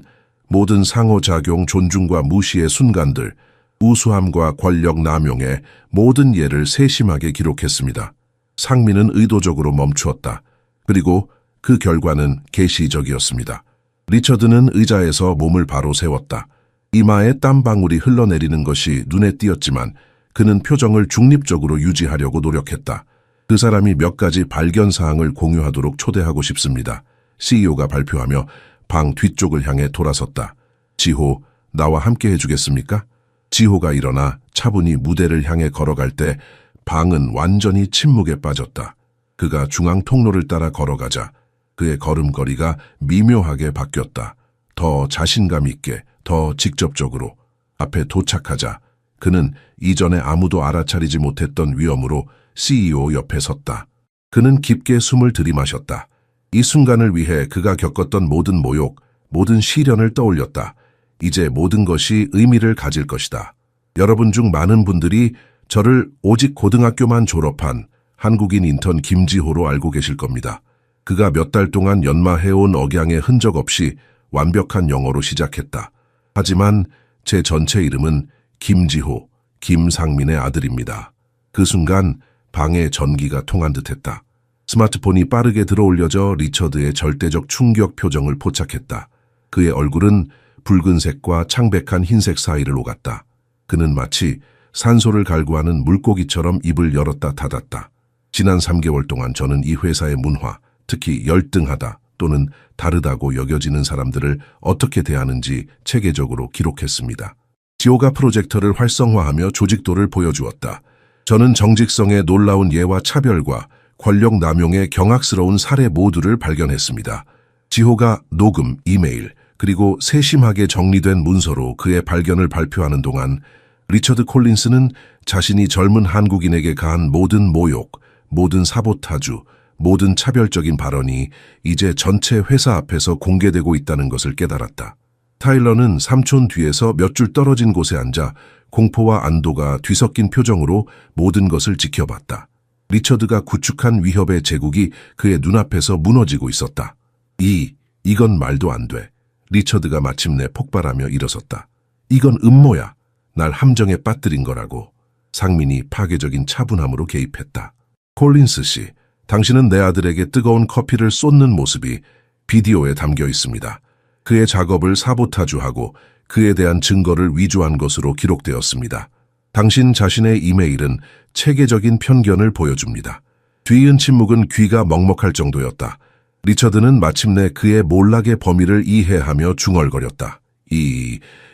모든 상호작용, 존중과 무시의 순간들, 우수함과 권력 남용의 모든 예를 세심하게 기록했습니다. 상민은 의도적으로 멈추었다. 그리고 그 결과는 계시적이었습니다. 리처드는 의자에서 몸을 바로 세웠다. 이마에 땀방울이 흘러내리는 것이 눈에 띄었지만 그는 표정을 중립적으로 유지하려고 노력했다. 그 사람이 몇 가지 발견사항을 공유하도록 초대하고 싶습니다. CEO가 발표하며 방 뒤쪽을 향해 돌아섰다. 지호, 나와 함께 해주겠습니까? 지호가 일어나 차분히 무대를 향해 걸어갈 때 방은 완전히 침묵에 빠졌다. 그가 중앙 통로를 따라 걸어가자 그의 걸음걸이가 미묘하게 바뀌었다. 더 자신감 있게, 더 직접적으로. 앞에 도착하자 그는 이전에 아무도 알아차리지 못했던 위엄으로 CEO 옆에 섰다. 그는 깊게 숨을 들이마셨다. 이 순간을 위해 그가 겪었던 모든 모욕, 모든 시련을 떠올렸다. 이제 모든 것이 의미를 가질 것이다. 여러분 중 많은 분들이 저를 오직 고등학교만 졸업한 한국인 인턴 김지호로 알고 계실 겁니다. 그가 몇 달 동안 연마해온 억양의 흔적 없이 완벽한 영어로 시작했다. 하지만 제 전체 이름은 김지호, 김상민의 아들입니다. 그 순간 방에 전기가 통한 듯했다. 스마트폰이 빠르게 들어올려져 리처드의 절대적 충격 표정을 포착했다. 그의 얼굴은 붉은색과 창백한 흰색 사이를 오갔다. 그는 마치 산소를 갈구하는 물고기처럼 입을 열었다 닫았다. 지난 3개월 동안 저는 이 회사의 문화, 특히 열등하다, 또는 다르다고 여겨지는 사람들을 어떻게 대하는지 체계적으로 기록했습니다. 지호가 프로젝터를 활성화하며 조직도를 보여주었다. 저는 정직성의 놀라운 예와 차별과 권력 남용의 경악스러운 사례 모두를 발견했습니다. 지호가 녹음, 이메일, 그리고 세심하게 정리된 문서로 그의 발견을 발표하는 동안 리처드 콜린스는 자신이 젊은 한국인에게 가한 모든 모욕, 모든 사보타주, 모든 차별적인 발언이 이제 전체 회사 앞에서 공개되고 있다는 것을 깨달았다. 타일러는 삼촌 뒤에서 몇 줄 떨어진 곳에 앉아 공포와 안도가 뒤섞인 표정으로 모든 것을 지켜봤다. 리처드가 구축한 위협의 제국이 그의 눈앞에서 무너지고 있었다. 이건 말도 안 돼. 리처드가 마침내 폭발하며 일어섰다. 이건 음모야. 날 함정에 빠뜨린 거라고. 상민이 파괴적인 차분함으로 개입했다. 콜린스 씨, 당신은 내 아들에게 뜨거운 커피를 쏟는 모습이 비디오에 담겨 있습니다. 그의 작업을 사보타주하고 그에 대한 증거를 위조한 것으로 기록되었습니다. 당신 자신의 이메일은 체계적인 편견을 보여줍니다. 뒤이은 침묵은 귀가 먹먹할 정도였다. 리처드는 마침내 그의 몰락의 범위를 이해하며 중얼거렸다.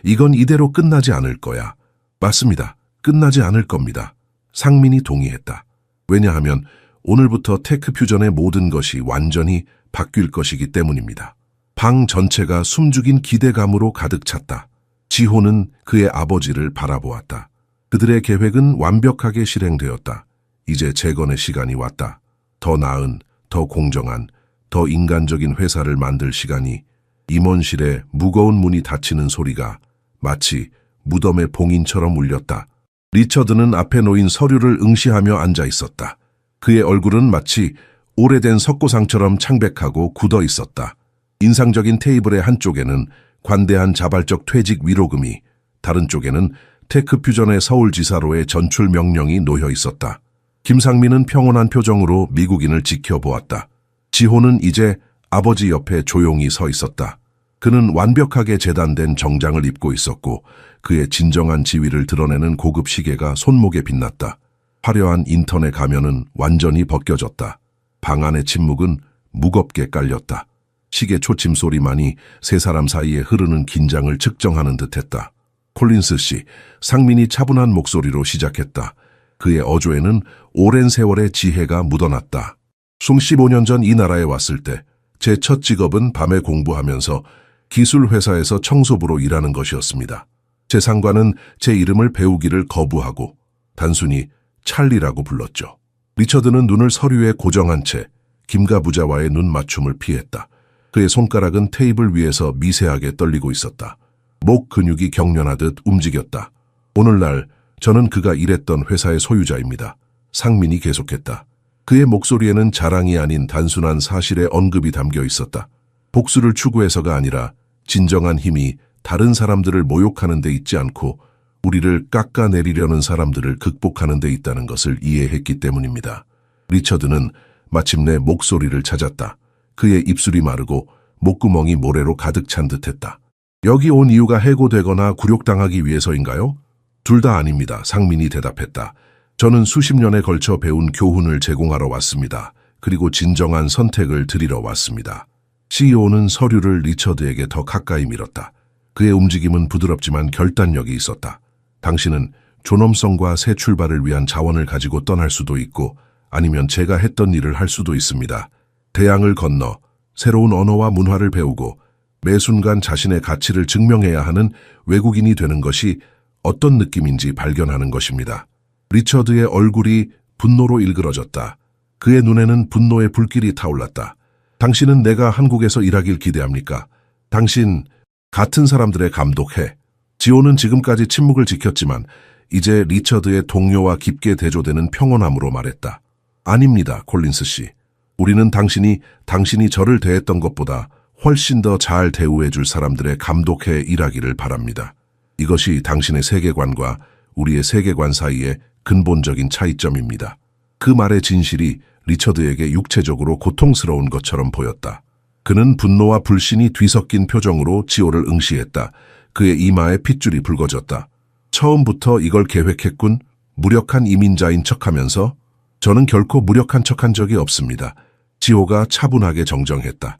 이건 이대로 끝나지 않을 거야. 맞습니다. 끝나지 않을 겁니다. 상민이 동의했다. 왜냐하면 오늘부터 테크퓨전의 모든 것이 완전히 바뀔 것이기 때문입니다. 방 전체가 숨죽인 기대감으로 가득 찼다. 지호는 그의 아버지를 바라보았다. 그들의 계획은 완벽하게 실행되었다. 이제 재건의 시간이 왔다. 더 나은, 더 공정한, 더 인간적인 회사를 만들 시간이. 임원실에 무거운 문이 닫히는 소리가 마치 무덤의 봉인처럼 울렸다. 리처드는 앞에 놓인 서류를 응시하며 앉아 있었다. 그의 얼굴은 마치 오래된 석고상처럼 창백하고 굳어 있었다. 인상적인 테이블의 한쪽에는 관대한 자발적 퇴직 위로금이, 다른 쪽에는 테크퓨전의 서울지사로의 전출 명령이 놓여 있었다. 김상민은 평온한 표정으로 미국인을 지켜보았다. 지호는 이제 아버지 옆에 조용히 서 있었다. 그는 완벽하게 재단된 정장을 입고 있었고 그의 진정한 지위를 드러내는 고급 시계가 손목에 빛났다. 화려한 인터넷 가면은 완전히 벗겨졌다. 방 안의 침묵은 무겁게 깔렸다. 시계 초침 소리만이 세 사람 사이에 흐르는 긴장을 측정하는 듯했다. 콜린스 씨, 상민이 차분한 목소리로 시작했다. 그의 어조에는 오랜 세월의 지혜가 묻어났다. 15년 전 이 나라에 왔을 때 제 첫 직업은 밤에 공부하면서 기술회사에서 청소부로 일하는 것이었습니다. 제 상관은 제 이름을 배우기를 거부하고 단순히 찰리라고 불렀죠. 리처드는 눈을 서류에 고정한 채 김가 부자와의 눈 맞춤을 피했다. 그의 손가락은 테이블 위에서 미세하게 떨리고 있었다. 목 근육이 경련하듯 움직였다. 오늘날 저는 그가 일했던 회사의 소유자입니다. 상민이 계속했다. 그의 목소리에는 자랑이 아닌 단순한 사실의 언급이 담겨 있었다. 복수를 추구해서가 아니라 진정한 힘이 다른 사람들을 모욕하는 데 있지 않고 우리를 깎아내리려는 사람들을 극복하는 데 있다는 것을 이해했기 때문입니다. 리처드는 마침내 목소리를 찾았다. 그의 입술이 마르고 목구멍이 모래로 가득 찬 듯했다. 여기 온 이유가 해고되거나 굴욕당하기 위해서인가요? 둘 다 아닙니다. 상민이 대답했다. 저는 수십 년에 걸쳐 배운 교훈을 제공하러 왔습니다. 그리고 진정한 선택을 드리러 왔습니다. CEO는 서류를 리처드에게 더 가까이 밀었다. 그의 움직임은 부드럽지만 결단력이 있었다. 당신은 존엄성과 새 출발을 위한 자원을 가지고 떠날 수도 있고 아니면 제가 했던 일을 할 수도 있습니다. 대양을 건너 새로운 언어와 문화를 배우고 매 순간 자신의 가치를 증명해야 하는 외국인이 되는 것이 어떤 느낌인지 발견하는 것입니다. 리처드의 얼굴이 분노로 일그러졌다. 그의 눈에는 분노의 불길이 타올랐다. 당신은 내가 한국에서 일하길 기대합니까? 당신 같은 사람들의 감독해. 지호는 지금까지 침묵을 지켰지만 이제 리처드의 동료와 깊게 대조되는 평온함으로 말했다. 아닙니다, 콜린스 씨. 우리는 당신이 저를 대했던 것보다 훨씬 더 잘 대우해줄 사람들의 감독해 일하기를 바랍니다. 이것이 당신의 세계관과 우리의 세계관 사이의 근본적인 차이점입니다. 그 말의 진실이 리처드에게 육체적으로 고통스러운 것처럼 보였다. 그는 분노와 불신이 뒤섞인 표정으로 지호를 응시했다. 그의 이마에 핏줄이 붉어졌다. 처음부터 이걸 계획했군. 무력한 이민자인 척하면서. 저는 결코 무력한 척한 적이 없습니다. 지호가 차분하게 정정했다.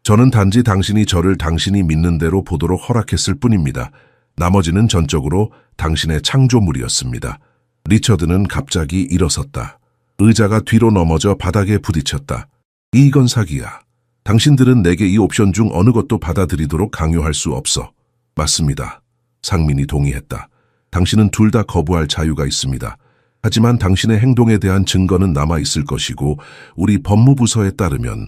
저는 단지 당신이 저를 당신이 믿는 대로 보도록 허락했을 뿐입니다. 나머지는 전적으로 당신의 창조물이었습니다. 리처드는 갑자기 일어섰다. 의자가 뒤로 넘어져 바닥에 부딪혔다. 이건 사기야. 당신들은 내게 이 옵션 중 어느 것도 받아들이도록 강요할 수 없어. 맞습니다. 상민이 동의했다. 당신은 둘 다 거부할 자유가 있습니다. 하지만 당신의 행동에 대한 증거는 남아있을 것이고 우리 법무부서에 따르면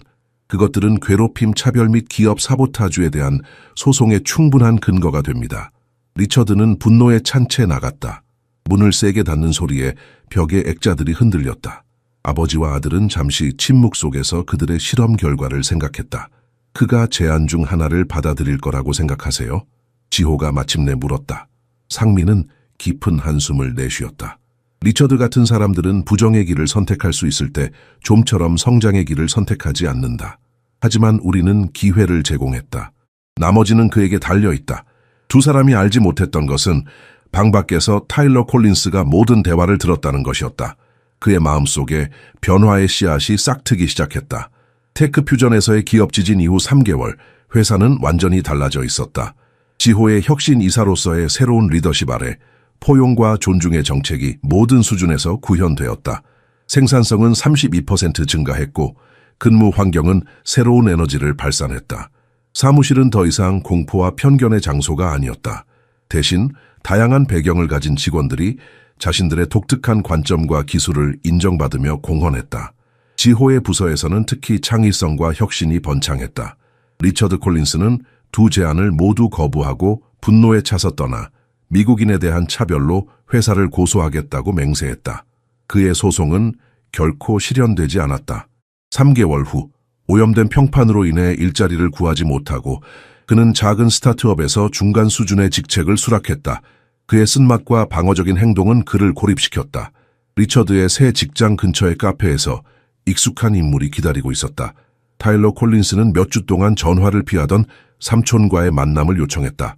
그것들은 괴롭힘, 차별 및 기업 사보타주에 대한 소송에 충분한 근거가 됩니다. 리처드는 분노에 찬 채 나갔다. 문을 세게 닫는 소리에 벽의 액자들이 흔들렸다. 아버지와 아들은 잠시 침묵 속에서 그들의 실험 결과를 생각했다. 그가 제안 중 하나를 받아들일 거라고 생각하세요? 지호가 마침내 물었다. 상민은 깊은 한숨을 내쉬었다. 리처드 같은 사람들은 부정의 길을 선택할 수 있을 때 좀처럼 성장의 길을 선택하지 않는다. 하지만 우리는 기회를 제공했다. 나머지는 그에게 달려있다. 두 사람이 알지 못했던 것은 방 밖에서 타일러 콜린스가 모든 대화를 들었다는 것이었다. 그의 마음속에 변화의 씨앗이 싹트기 시작했다. 테크 퓨전에서의 기업 지진 이후 3개월, 회사는 완전히 달라져 있었다. 지호의 혁신 이사로서의 새로운 리더십 아래 포용과 존중의 정책이 모든 수준에서 구현되었다. 생산성은 32% 증가했고 근무 환경은 새로운 에너지를 발산했다. 사무실은 더 이상 공포와 편견의 장소가 아니었다. 대신 다양한 배경을 가진 직원들이 자신들의 독특한 관점과 기술을 인정받으며 공헌했다. 지호의 부서에서는 특히 창의성과 혁신이 번창했다. 리처드 콜린스는 두 제안을 모두 거부하고 분노에 차서 떠나 미국인에 대한 차별로 회사를 고소하겠다고 맹세했다. 그의 소송은 결코 실현되지 않았다. 3개월 후 오염된 평판으로 인해 일자리를 구하지 못하고 그는 작은 스타트업에서 중간 수준의 직책을 수락했다. 그의 쓴맛과 방어적인 행동은 그를 고립시켰다. 리처드의 새 직장 근처의 카페에서 익숙한 인물이 기다리고 있었다. 타일러 콜린스는 몇 주 동안 전화를 피하던 삼촌과의 만남을 요청했다.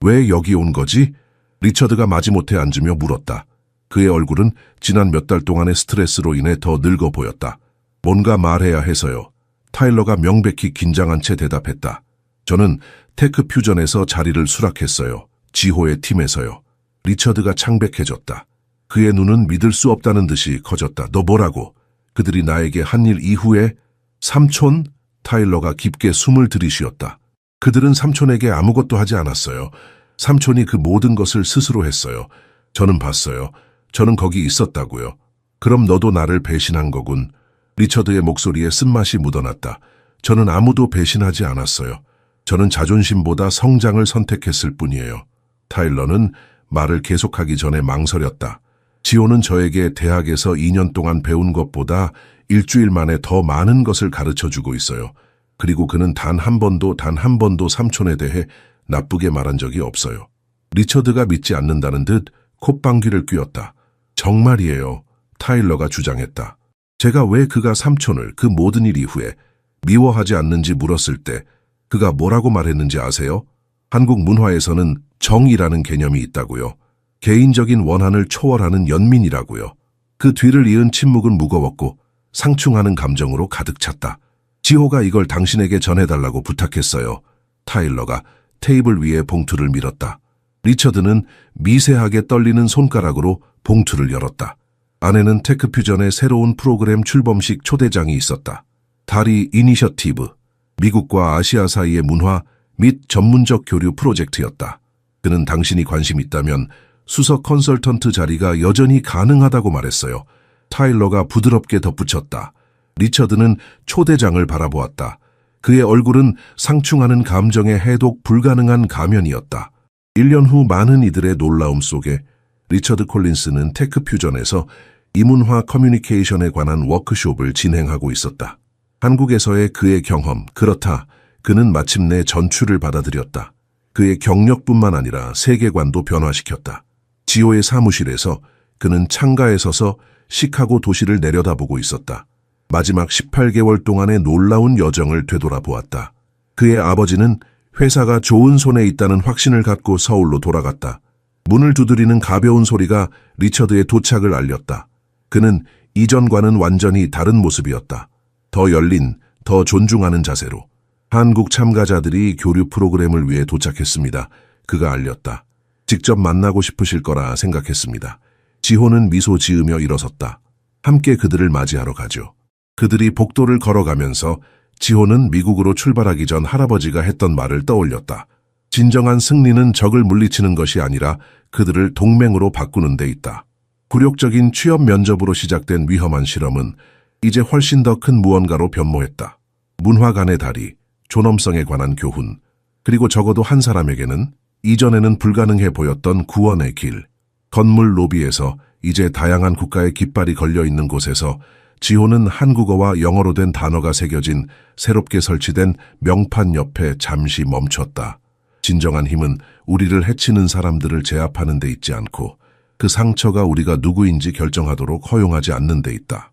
왜 여기 온 거지? 리처드가 마지못해 앉으며 물었다. 그의 얼굴은 지난 몇 달 동안의 스트레스로 인해 더 늙어 보였다. 뭔가 말해야 해서요. 타일러가 명백히 긴장한 채 대답했다. 저는 테크 퓨전에서 자리를 수락했어요. 지호의 팀에서요. 리처드가 창백해졌다. 그의 눈은 믿을 수 없다는 듯이 커졌다. 너 뭐라고? 그들이 나에게 한 일 이후에? 삼촌? 타일러가 깊게 숨을 들이쉬었다. 그들은 삼촌에게 아무것도 하지 않았어요. 삼촌이 그 모든 것을 스스로 했어요. 저는 봤어요. 저는 거기 있었다고요. 그럼 너도 나를 배신한 거군. 리처드의 목소리에 쓴맛이 묻어났다. 저는 아무도 배신하지 않았어요. 저는 자존심보다 성장을 선택했을 뿐이에요. 타일러는 말을 계속하기 전에 망설였다. 지호는 저에게 대학에서 2년 동안 배운 것보다 일주일 만에 더 많은 것을 가르쳐주고 있어요. 그리고 그는 단 한 번도 삼촌에 대해 나쁘게 말한 적이 없어요. 리처드가 믿지 않는다는 듯 콧방귀를 뀌었다. 정말이에요. 타일러가 주장했다. 제가 왜 그가 삼촌을 그 모든 일 이후에 미워하지 않는지 물었을 때 그가 뭐라고 말했는지 아세요? 한국 문화에서는 정이라는 개념이 있다고요. 개인적인 원한을 초월하는 연민이라고요. 그 뒤를 이은 침묵은 무거웠고 상충하는 감정으로 가득 찼다. 지호가 이걸 당신에게 전해달라고 부탁했어요. 타일러가 테이블 위에 봉투를 밀었다. 리처드는 미세하게 떨리는 손가락으로 봉투를 열었다. 안에는 테크퓨전의 새로운 프로그램 출범식 초대장이 있었다. 다리 이니셔티브, 미국과 아시아 사이의 문화 및 전문적 교류 프로젝트였다. 그는 당신이 관심 있다면 수석 컨설턴트 자리가 여전히 가능하다고 말했어요. 타일러가 부드럽게 덧붙였다. 리처드는 초대장을 바라보았다. 그의 얼굴은 상충하는 감정에 해독 불가능한 가면이었다. 1년 후 많은 이들의 놀라움 속에 리처드 콜린스는 테크퓨전에서 이문화 커뮤니케이션에 관한 워크숍을 진행하고 있었다. 한국에서의 그의 경험, 그렇다. 그는 마침내 전출을 받아들였다. 그의 경력뿐만 아니라 세계관도 변화시켰다. 지호의 사무실에서 그는 창가에 서서 시카고 도시를 내려다보고 있었다. 마지막 18개월 동안의 놀라운 여정을 되돌아보았다. 그의 아버지는 회사가 좋은 손에 있다는 확신을 갖고 서울로 돌아갔다. 문을 두드리는 가벼운 소리가 리처드의 도착을 알렸다. 그는 이전과는 완전히 다른 모습이었다. 더 열린, 더 존중하는 자세로. 한국 참가자들이 교류 프로그램을 위해 도착했습니다. 그가 알렸다. 직접 만나고 싶으실 거라 생각했습니다. 지호는 미소 지으며 일어섰다. 함께 그들을 맞이하러 가죠. 그들이 복도를 걸어가면서 지호는 미국으로 출발하기 전 할아버지가 했던 말을 떠올렸다. 진정한 승리는 적을 물리치는 것이 아니라 그들을 동맹으로 바꾸는 데 있다. 굴욕적인 취업 면접으로 시작된 위험한 실험은 이제 훨씬 더 큰 무언가로 변모했다. 문화 간의 다리, 존엄성에 관한 교훈, 그리고 적어도 한 사람에게는 이전에는 불가능해 보였던 구원의 길. 건물 로비에서 이제 다양한 국가의 깃발이 걸려있는 곳에서 지호는 한국어와 영어로 된 단어가 새겨진 새롭게 설치된 명판 옆에 잠시 멈췄다. 진정한 힘은 우리를 해치는 사람들을 제압하는 데 있지 않고 그 상처가 우리가 누구인지 결정하도록 허용하지 않는 데 있다.